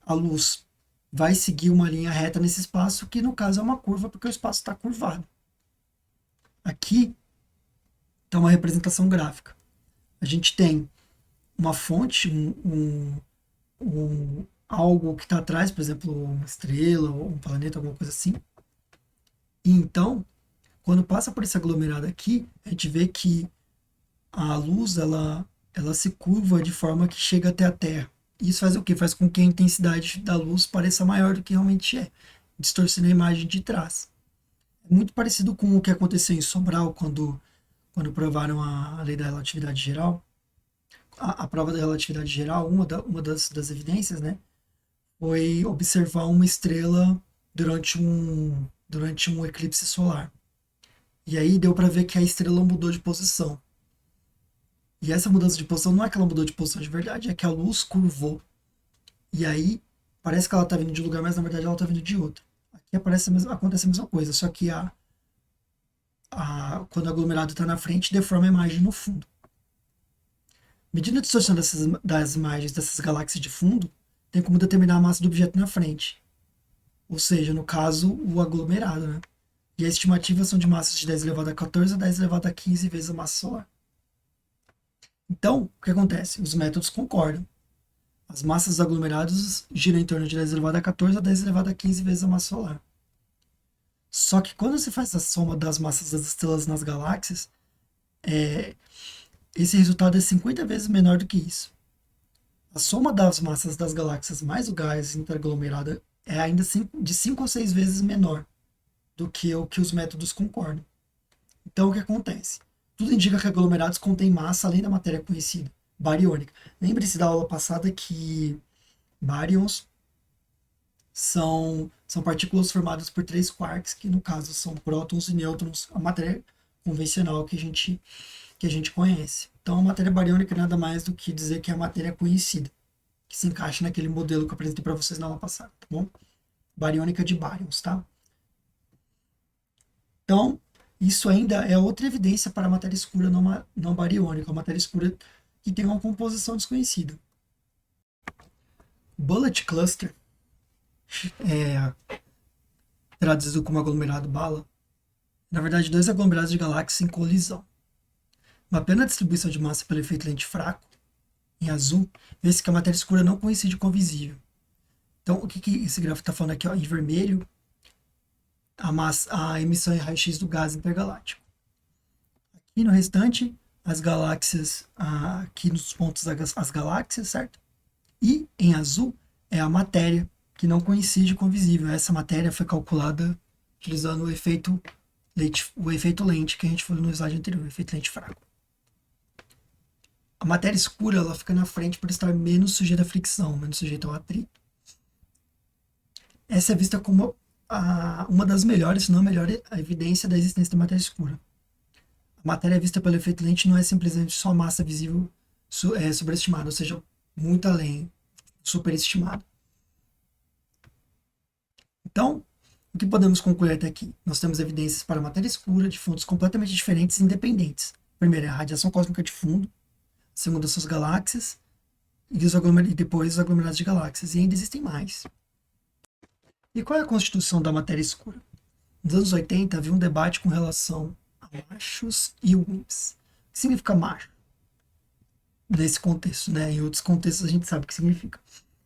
a luz vai seguir uma linha reta nesse espaço, que no caso é uma curva, porque o espaço está curvado. Aqui está uma representação gráfica. A gente tem uma fonte, algo que está atrás, por exemplo, uma estrela ou um planeta, alguma coisa assim. E então, quando passa por esse aglomerado aqui, a gente vê que a luz ela se curva de forma que chega até a Terra. Isso faz o quê? Faz com que a intensidade da luz pareça maior do que realmente é, distorcendo a imagem de trás. É muito parecido com o que aconteceu em Sobral quando provaram a lei da relatividade geral. A prova da relatividade geral, uma das evidências, né, foi observar uma estrela durante um eclipse solar. E aí deu para ver que a estrela mudou de posição. E essa mudança de posição não é que ela mudou de posição de verdade, é que a luz curvou. E aí parece que ela está vindo de um lugar, mas na verdade ela está vindo de outro. Aqui acontece a mesma coisa, só que quando o aglomerado está na frente, deforma a imagem no fundo. Medindo a distorção das imagens dessas galáxias de fundo, tem como determinar a massa do objeto na frente. Ou seja, no caso, o aglomerado, né? E as estimativas são de massas de 10 elevado a 14 a 10 elevado a 15 vezes a massa solar. Então, o que acontece? Os métodos concordam. As massas dos aglomerados giram em torno de 10 elevado a 14 a 10 elevado a 15 vezes a massa solar. Só que quando você faz a soma das massas das estrelas nas galáxias, esse resultado é 50 vezes menor do que isso. A soma das massas das galáxias mais o gás interaglomerado é ainda de 5 ou 6 vezes menor do que o que os métodos concordam. Então, o que acontece? Tudo indica que aglomerados contêm massa além da matéria conhecida, bariônica. Lembre-se da aula passada que baryons são partículas formadas por 3 quarks, que no caso são prótons e nêutrons, a matéria convencional que a gente conhece. Então, a matéria bariônica é nada mais do que dizer que é a matéria conhecida, que se encaixa naquele modelo que eu apresentei para vocês na aula passada, tá bom? Bariônica de baryons, tá? Então, isso ainda é outra evidência para a matéria escura não bariônica, a matéria escura que tem uma composição desconhecida. Bullet cluster, traduzido como aglomerado bala, na verdade, dois aglomerados de galáxias em colisão. Uma plena distribuição de massa pelo efeito lente fraco, em azul, vê-se que a matéria escura não coincide com a visível. Então, o que esse gráfico está falando aqui? Ó, em vermelho, a emissão em raio-x do gás intergaláctico. Aqui no restante, as galáxias, aqui nos pontos as galáxias, certo? E em azul é a matéria que não coincide com a visível. Essa matéria foi calculada utilizando o efeito lente que a gente falou no slide anterior, o efeito lente fraco. A matéria escura ela fica na frente por estar menos sujeita à fricção, menos sujeita ao atrito. Essa é vista como uma das melhores, se não a melhor evidência da existência da matéria escura. A matéria vista pelo efeito lente não é simplesmente só massa visível sobreestimada, ou seja, muito além, superestimada. Então, o que podemos concluir até aqui? Nós temos evidências para a matéria escura de fontes completamente diferentes e independentes. Primeiro é a radiação cósmica de fundo, segundo as suas galáxias, e depois os aglomerados de galáxias. E ainda existem mais. E qual é a constituição da matéria escura? Nos anos 80 havia um debate com relação a machos e WIMPs. que significa macho nesse contexto, né? Em outros contextos a gente sabe o que significa.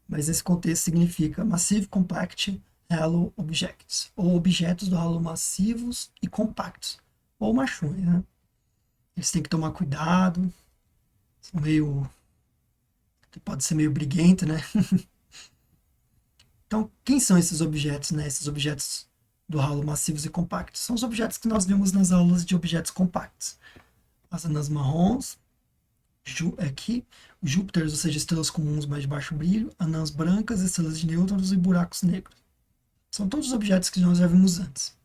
Mas nesse contexto significa Massive Compact Halo Objects, ou objetos do halo massivos e compactos, ou machões, né? Eles têm que tomar cuidado, são meio... pode ser meio briguento, né? Então, quem são esses objetos, né? Esses objetos do halo massivos e compactos? São os objetos que nós vimos nas aulas de objetos compactos. As anãs marrons, aqui, Júpiter, ou seja, estrelas comuns mais de baixo brilho, anãs brancas, estrelas de nêutrons e buracos negros. São todos os objetos que nós já vimos antes.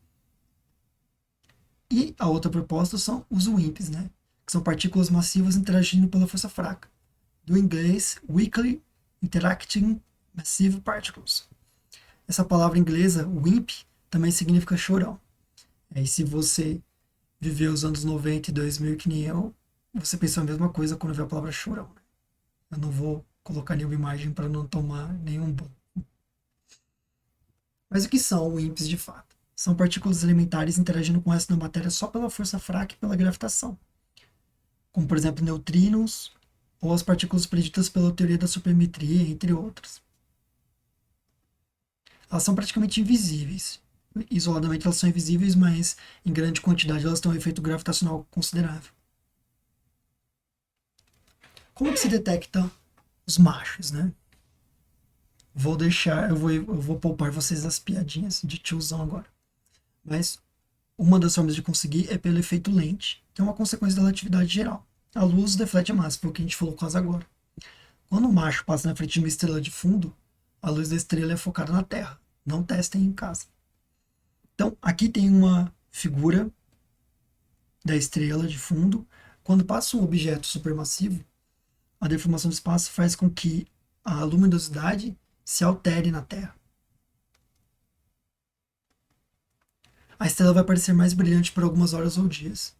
E a outra proposta são os WIMPs, né? Que são partículas massivas interagindo pela força fraca. Do inglês, Weakly Interacting Massive Particles. Essa palavra inglesa, WIMP, também significa chorão. E se você viveu os anos 90 e 2000 que nem eu, você pensou a mesma coisa quando viu a palavra chorão. Eu não vou colocar nenhuma imagem para não tomar nenhum ban. Mas o que são WIMPs de fato? São partículas elementares interagindo com o resto da matéria só pela força fraca e pela gravitação. Como, por exemplo, neutrinos ou as partículas preditas pela teoria da supermetria, entre outras. Elas são praticamente invisíveis. Isoladamente elas são invisíveis, mas em grande quantidade elas têm um efeito gravitacional considerável. Como que se detecta os machos, né? Eu vou poupar vocês das piadinhas de tiozão agora. Mas uma das formas de conseguir é pelo efeito lente, que é uma consequência da relatividade geral. A luz deflete a massa, foi o que a gente falou quase agora. Quando o macho passa na frente de uma estrela de fundo, a luz da estrela é focada na Terra. Não testem em casa. Então, aqui tem uma figura da estrela de fundo. Quando passa um objeto supermassivo, a deformação do espaço faz com que a luminosidade se altere na Terra. A estrela vai parecer mais brilhante por algumas horas ou dias.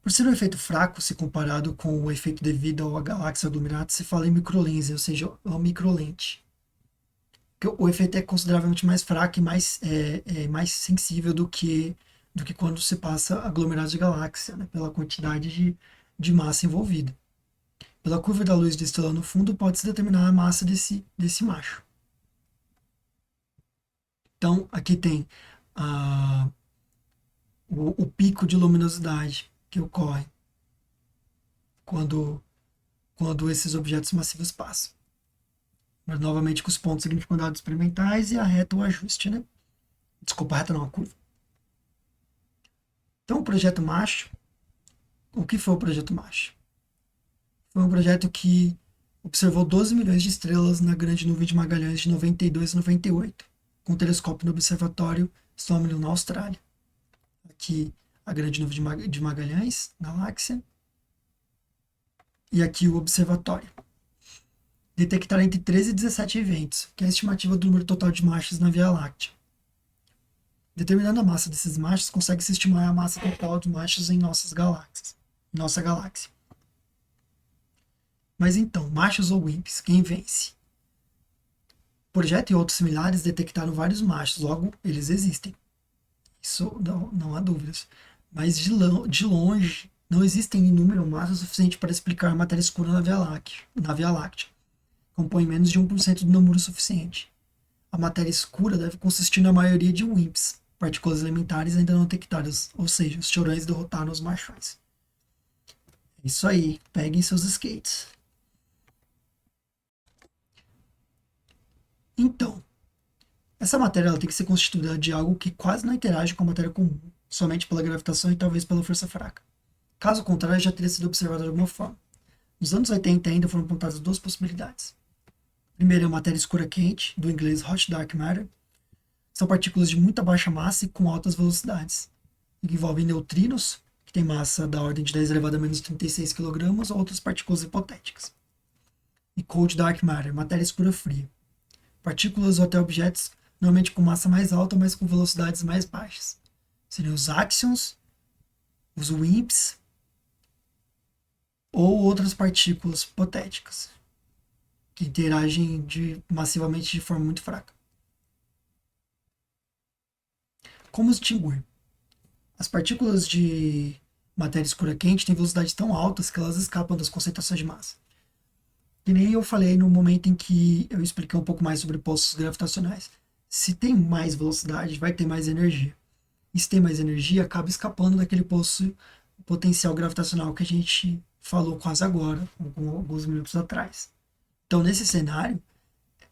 Por ser um efeito fraco, se comparado com o efeito devido à galáxia aglomerada, se fala em microlensing, ou seja, uma microlente. O efeito é consideravelmente mais fraco e mais sensível do que quando se passa aglomerados de galáxia, né, pela quantidade de massa envolvida. Pela curva da luz de estrela no fundo, pode-se determinar a massa desse macho. Então, aqui tem o pico de luminosidade que ocorre quando esses objetos massivos passam. Mas, novamente, com os pontos significam dados experimentais e a reta o ajuste, né? Desculpa, a reta não, a curva. Então, o projeto MASH, o que foi o projeto MASH? Foi um projeto que observou 12 milhões de estrelas na Grande Nuvem de Magalhães de 92 a 98, com um telescópio no Observatório Sommerhill, na Austrália. Aqui a Grande Nuvem de Magalhães, galáxia, e aqui o observatório. Detectaram entre 13 e 17 eventos, que é a estimativa do número total de machos na Via Láctea. Determinando a massa desses machos, consegue-se estimar a massa total dos machos em nossa galáxia. Mas então, machos ou WIMPs, quem vence? O projeto e outros similares detectaram vários machos, logo eles existem. Isso não há dúvidas. Mas de longe, não existem em número massa suficiente para explicar a matéria escura na Via Láctea. Compõe menos de 1% do número suficiente. A matéria escura deve consistir na maioria de WIMPs, partículas elementares ainda não detectadas, ou seja, os chorões derrotaram os machões. É isso aí, peguem seus skates. Então, essa matéria ela tem que ser constituída de algo que quase não interage com a matéria comum, somente pela gravitação e talvez pela força fraca. Caso contrário, já teria sido observado de alguma forma. Nos anos 80 ainda foram apontadas duas possibilidades. Primeiro é a matéria escura quente, do inglês Hot Dark Matter. São partículas de muita baixa massa e com altas velocidades. Envolvem neutrinos, que têm massa da ordem de 10 elevado a menos 36 kg, ou outras partículas hipotéticas. E Cold Dark Matter, matéria escura fria. Partículas ou até objetos normalmente com massa mais alta, mas com velocidades mais baixas. Seriam os axions, os WIMPs ou outras partículas hipotéticas que interagem massivamente de forma muito fraca. Como distinguir? As partículas de matéria escura quente têm velocidades tão altas que elas escapam das concentrações de massa. Que nem eu falei no momento em que eu expliquei um pouco mais sobre poços gravitacionais. Se tem mais velocidade, vai ter mais energia. E se tem mais energia, acaba escapando daquele poço potencial gravitacional que a gente falou quase agora, alguns minutos atrás. Então, nesse cenário,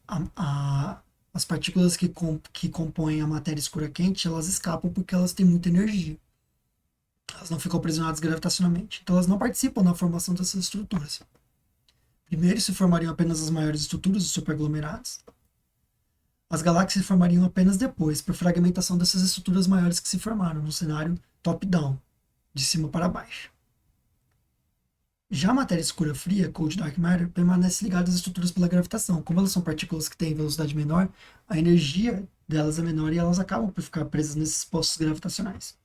a, a, as partículas que compõem a matéria escura quente, elas escapam porque elas têm muita energia. Elas não ficam aprisionadas gravitacionalmente. Então, elas não participam na formação dessas estruturas. Primeiro se formariam apenas as maiores estruturas, os superaglomerados. As galáxias se formariam apenas depois, por fragmentação dessas estruturas maiores que se formaram, no cenário top-down, de cima para baixo. Já a matéria escura fria, Cold Dark Matter, permanece ligada às estruturas pela gravitação. Como elas são partículas que têm velocidade menor, a energia delas é menor e elas acabam por ficar presas nesses postos gravitacionais.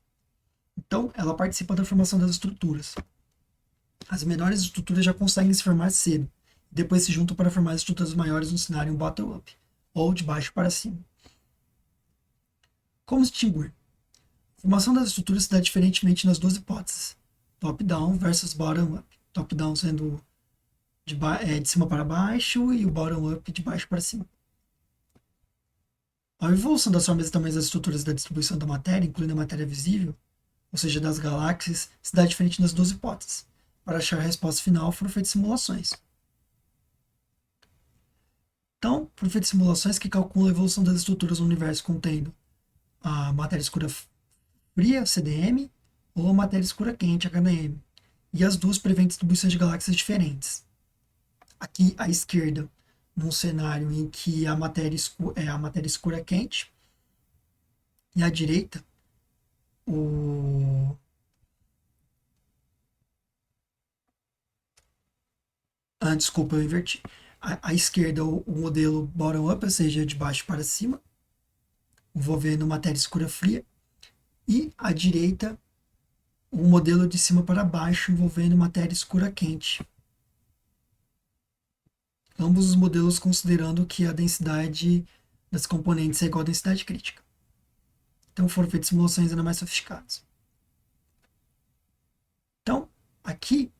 Então, ela participa da formação das estruturas. As menores estruturas já conseguem se formar cedo, e depois se juntam para formar as estruturas maiores no cenário bottom-up, ou de baixo para cima. Como distinguir? A formação das estruturas se dá diferentemente nas duas hipóteses, top-down versus bottom-up. Top-down sendo de cima para baixo e o bottom-up de baixo para cima. A evolução das formas e tamanhos das estruturas da distribuição da matéria, incluindo a matéria visível, ou seja, das galáxias, se dá diferente nas duas hipóteses. Para achar a resposta final, foram feitas simulações. Então, foram feitas simulações que calculam a evolução das estruturas no universo contendo a matéria escura fria, CDM, ou a matéria escura quente, HDM. E as duas prevêem distribuições de galáxias diferentes. Aqui à esquerda, num cenário em que a matéria escura é quente, e à direita, desculpa, eu inverti. À esquerda, o modelo bottom-up, ou seja, de baixo para cima, envolvendo matéria escura fria. E à direita, o modelo de cima para baixo, envolvendo matéria escura quente. Ambos os modelos considerando que a densidade das componentes é igual à densidade crítica. Então foram feitas simulações ainda mais sofisticadas. Então, aqui,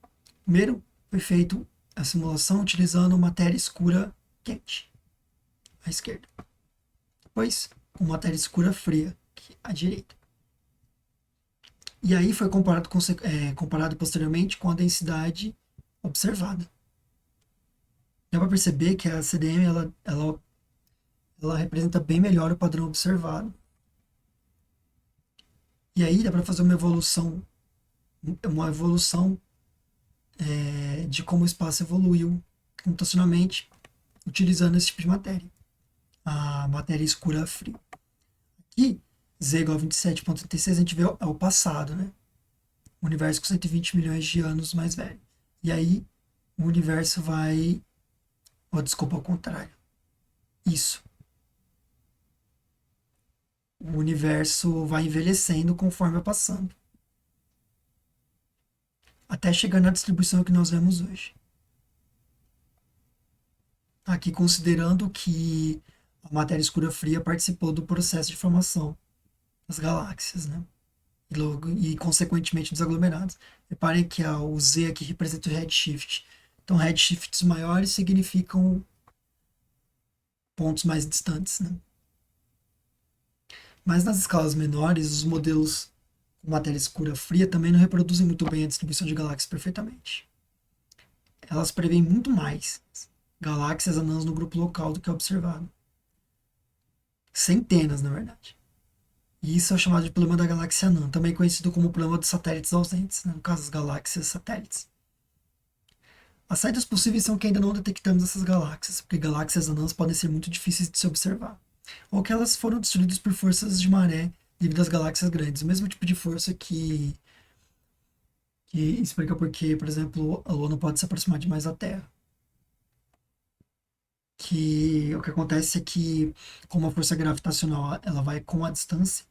primeiro foi feito a simulação utilizando matéria escura quente, à esquerda. Depois, com matéria escura fria, aqui à direita. E aí foi comparado posteriormente com a densidade observada. Dá para perceber que a CDM ela representa bem melhor o padrão observado. E aí dá para fazer uma evolução de como o espaço evoluiu computacionalmente utilizando esse tipo de matéria, a matéria escura fria. Aqui, Z igual a 27,36, a gente vê o passado, né? O universo com 120 milhões de anos mais velho. E aí, o universo vai... desculpa, ao contrário. Isso. O universo vai envelhecendo conforme vai passando. Até chegar na distribuição que nós vemos hoje. Aqui considerando que a matéria escura fria participou do processo de formação das galáxias, né? E consequentemente dos aglomerados. Reparem que o Z aqui representa o redshift. Então, redshifts maiores significam pontos mais distantes, né? Mas nas escalas menores, os modelos com matéria escura fria também não reproduzem muito bem a distribuição de galáxias perfeitamente. Elas preveem muito mais galáxias anãs no grupo local do que é observado. Centenas, na verdade. E isso é chamado de problema da galáxia anã, também conhecido como problema dos satélites ausentes, né? No caso, as galáxias satélites. As saídas possíveis são que ainda não detectamos essas galáxias, porque galáxias anãs podem ser muito difíceis de se observar, ou que elas foram destruídas por forças de maré devido às galáxias grandes, o mesmo tipo de força que explica porque, por exemplo, a Lua não pode se aproximar demais da Terra. Que o que acontece é que, como a força gravitacional ela vai com a distância,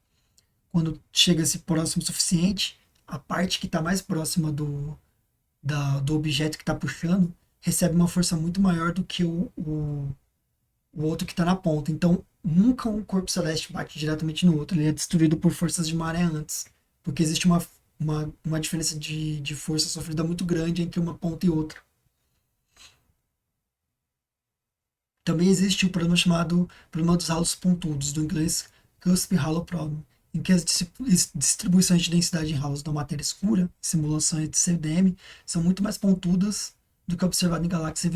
quando chega-se próximo o suficiente, a parte que está mais próxima do objeto que está puxando recebe uma força muito maior do que o outro que está na ponta. Então, nunca um corpo celeste bate diretamente no outro. Ele é destruído por forças de maré antes. Porque existe uma diferença de força sofrida muito grande entre uma ponta e outra. Também existe o problema chamado problema dos halos pontudos, do inglês Cusp Halo Problem, em que as distribuições de densidade em halos da matéria escura, simulações de CDM, são muito mais pontudas do que observado em galáxias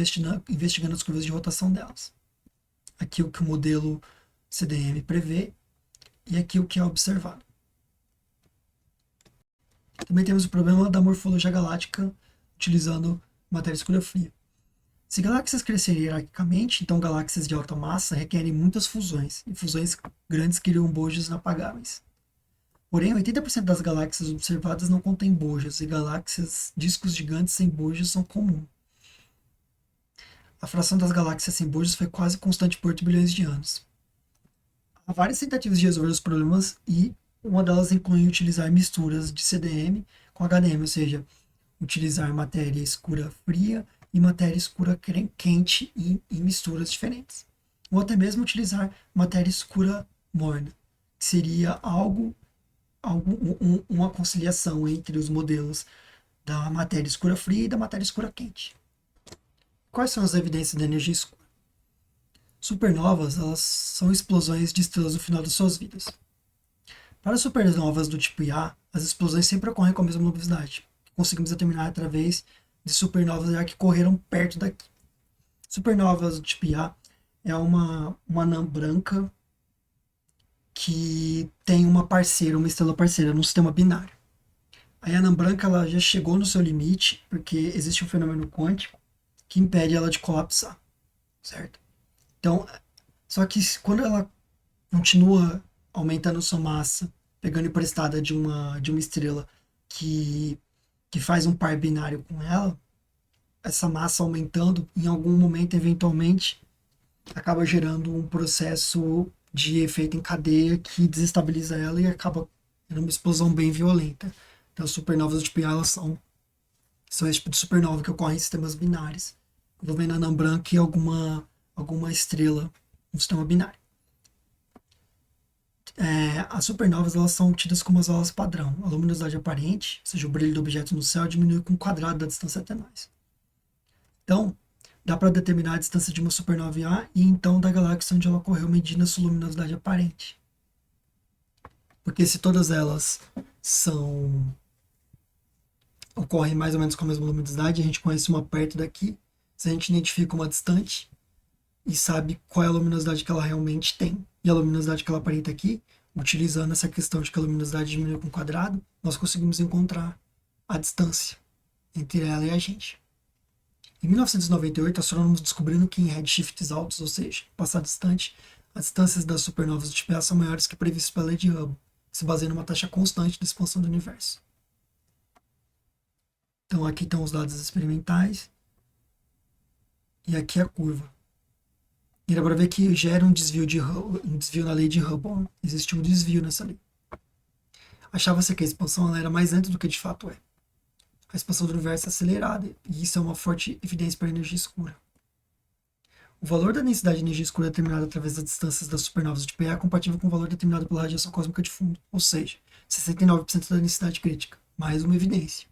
investigando as curvas de rotação delas. Aqui o que o modelo CDM prevê e aqui o que é observado. Também temos o problema da morfologia galáctica utilizando matéria escura fria. Se galáxias crescerem hierarquicamente, então galáxias de alta massa requerem muitas fusões, e fusões grandes criam bojos inapagáveis. Porém, 80% das galáxias observadas não contêm bojos, e galáxias, discos gigantes sem bojos são comuns. A fração das galáxias sem bojos foi quase constante por 8 bilhões de anos. Há várias tentativas de resolver os problemas e uma delas inclui utilizar misturas de CDM com HDM, ou seja, utilizar matéria escura fria e matéria escura quente em misturas diferentes. Ou até mesmo utilizar matéria escura morna, que seria uma conciliação entre os modelos da matéria escura fria e da matéria escura quente. Quais são as evidências da energia escura? Supernovas, elas são explosões de estrelas no final das suas vidas. Para supernovas do tipo Ia, as explosões sempre ocorrem com a mesma luminosidade, que conseguimos determinar através de supernovas já que correram perto daqui. Supernovas do tipo Ia é uma anã branca que tem uma parceira, uma estrela parceira, num sistema binário. A anã branca ela já chegou no seu limite, porque existe um fenômeno quântico que impede ela de colapsar, certo? Então, só que quando ela continua aumentando sua massa, pegando emprestada de uma estrela que faz um par binário com ela, essa massa aumentando, em algum momento, eventualmente, acaba gerando um processo de efeito em cadeia que desestabiliza ela e acaba tendo uma explosão bem violenta. Então, as supernovas do tipo I, elas são esse tipo de supernova que ocorre em sistemas binários, envolvendo a anã branca e alguma estrela no sistema binário. As supernovas elas são tidas como as aulas padrão. A luminosidade aparente, ou seja, o brilho do objeto no céu, diminui com o quadrado da distância até nós. Então, dá para determinar a distância de uma supernova A e então da galáxia onde ela ocorreu, medindo a sua luminosidade aparente. Porque se todas elas ocorrem mais ou menos com a mesma luminosidade, a gente conhece uma perto daqui, se a gente identifica uma distante e sabe qual é a luminosidade que ela realmente tem e a luminosidade que ela aparenta aqui, utilizando essa questão de que a luminosidade diminui com o quadrado, nós conseguimos encontrar a distância entre ela e a gente. Em 1998, astrônomos descobriram que em redshifts altos, ou seja, passado distante, as distâncias das supernovas do tipo A são maiores que previstas pela lei de Hubble, que se baseia numa taxa constante de expansão do universo. Então aqui estão os dados experimentais e aqui a curva. E dá para ver que gera um desvio na lei de Hubble. Existe um desvio nessa lei. Achava-se que a expansão ela era mais lenta do que de fato é. A expansão do universo é acelerada, e isso é uma forte evidência para a energia escura. O valor da densidade de energia escura determinado através das distâncias das supernovas de tipo E é compatível com o valor determinado pela radiação cósmica de fundo, ou seja, 69% da densidade crítica. Mais uma evidência.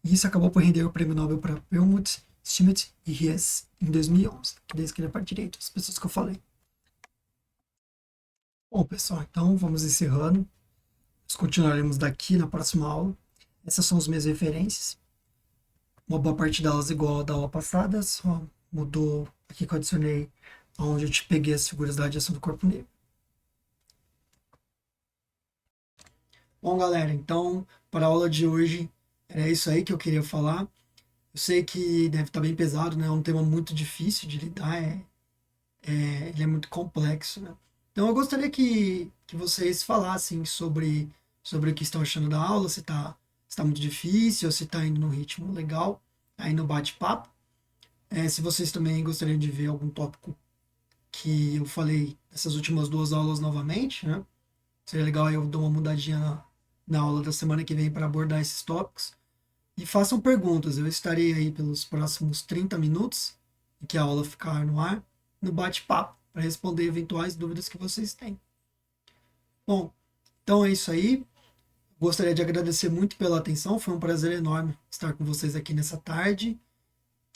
E isso acabou por render o prêmio Nobel para Perlmutt, Schmidt e Hess em 2011, que daí esquerda para a direita, as pessoas que eu falei. Bom, pessoal, então vamos encerrando. Nós continuaremos daqui na próxima aula. Essas são as minhas referências. Uma boa parte delas igual a da aula passada, só mudou aqui que eu adicionei onde eu te peguei as figuras da radiação do corpo negro. Bom, galera, então, para a aula de hoje, era isso aí que eu queria falar. Eu sei que deve estar bem pesado, né? É um tema muito difícil de lidar, ele é muito complexo, né? Então, eu gostaria que vocês falassem sobre o que estão achando da aula, se tá muito difícil, ou se está indo no ritmo legal, aí no bate-papo. Se vocês também gostariam de ver algum tópico que eu falei nessas últimas duas aulas novamente, né? Seria legal eu dar uma mudadinha na aula da semana que vem para abordar esses tópicos. E façam perguntas, eu estarei aí pelos próximos 30 minutos, em que a aula ficar no ar, no bate-papo, para responder eventuais dúvidas que vocês têm. Bom, então é isso aí. Gostaria de agradecer muito pela atenção, foi um prazer enorme estar com vocês aqui nessa tarde.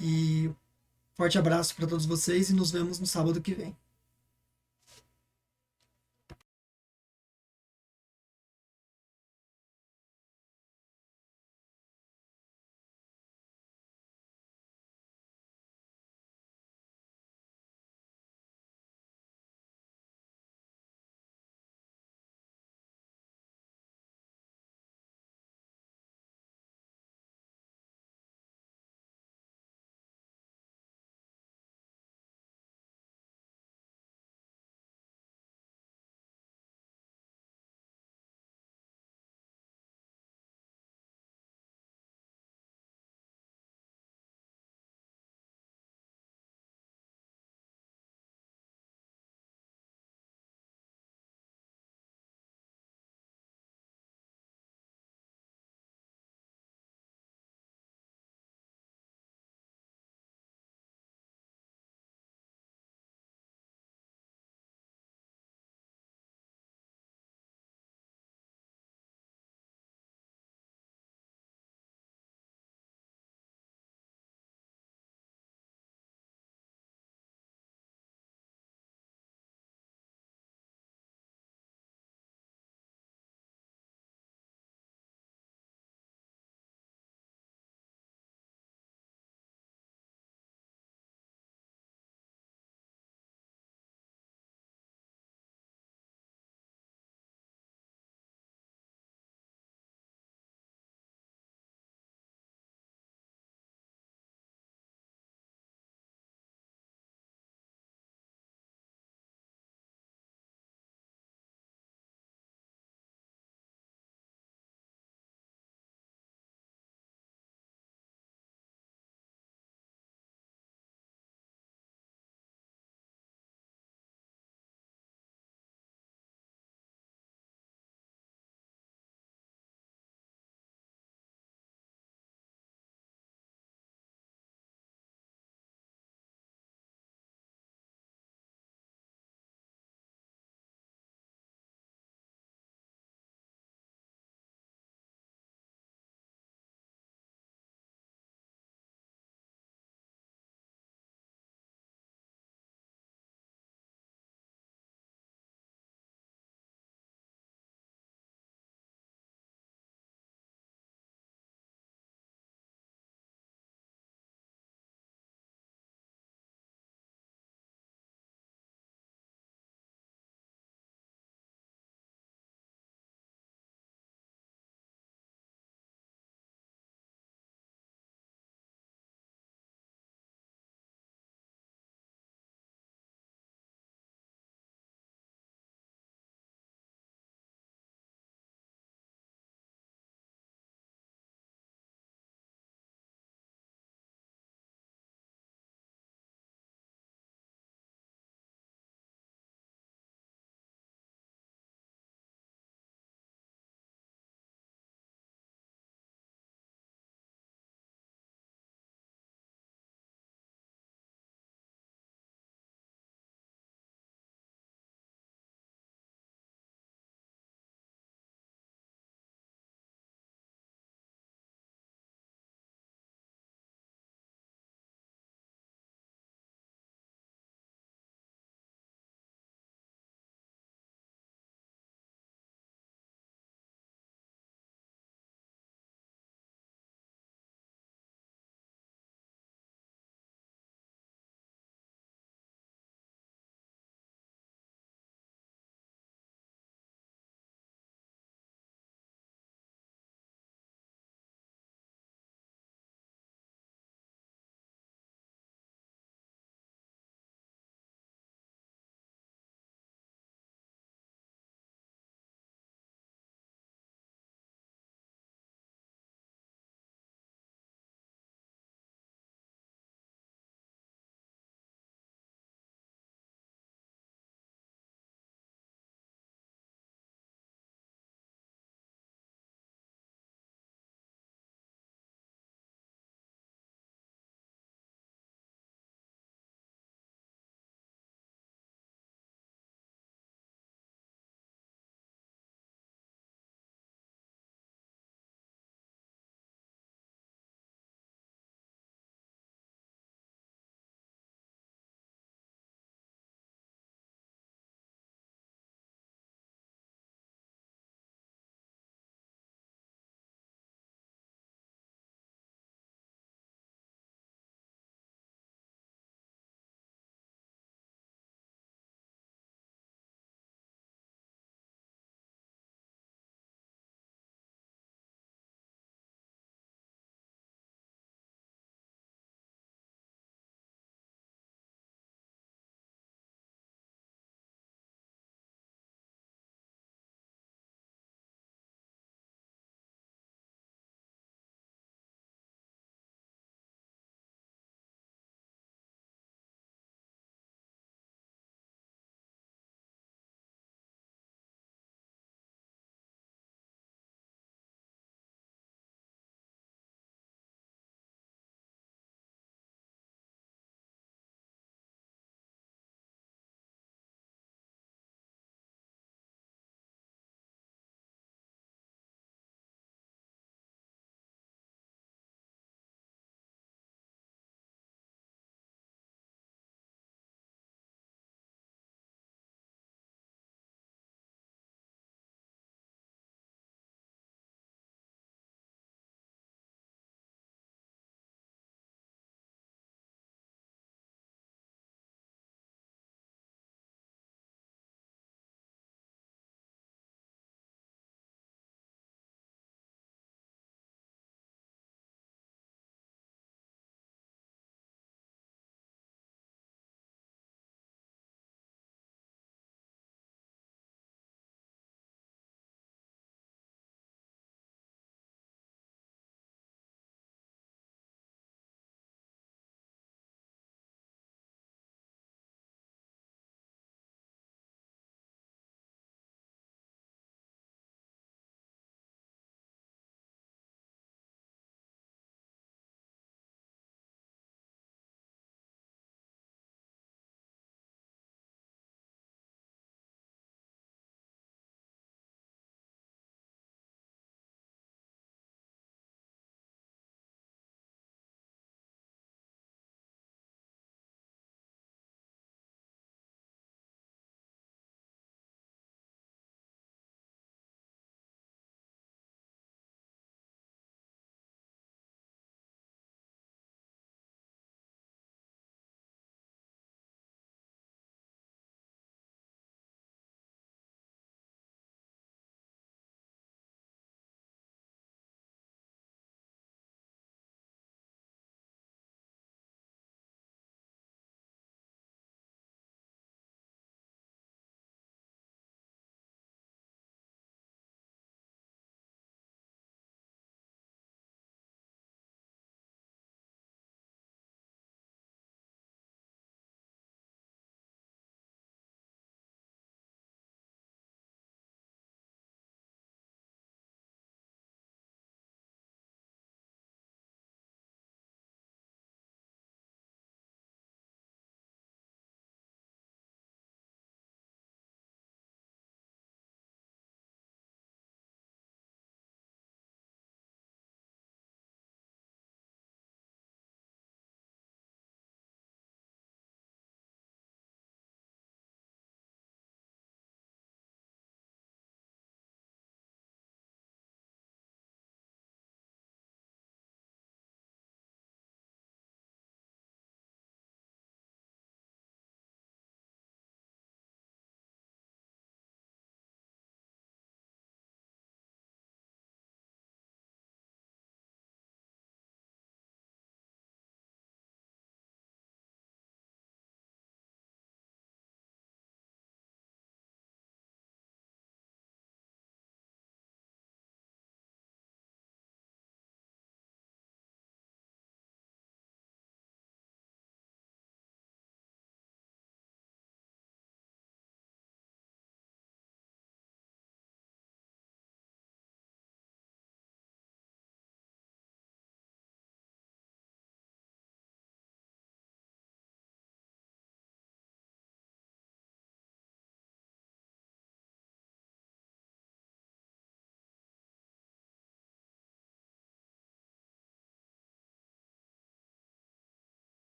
E forte abraço para todos vocês e nos vemos no sábado que vem.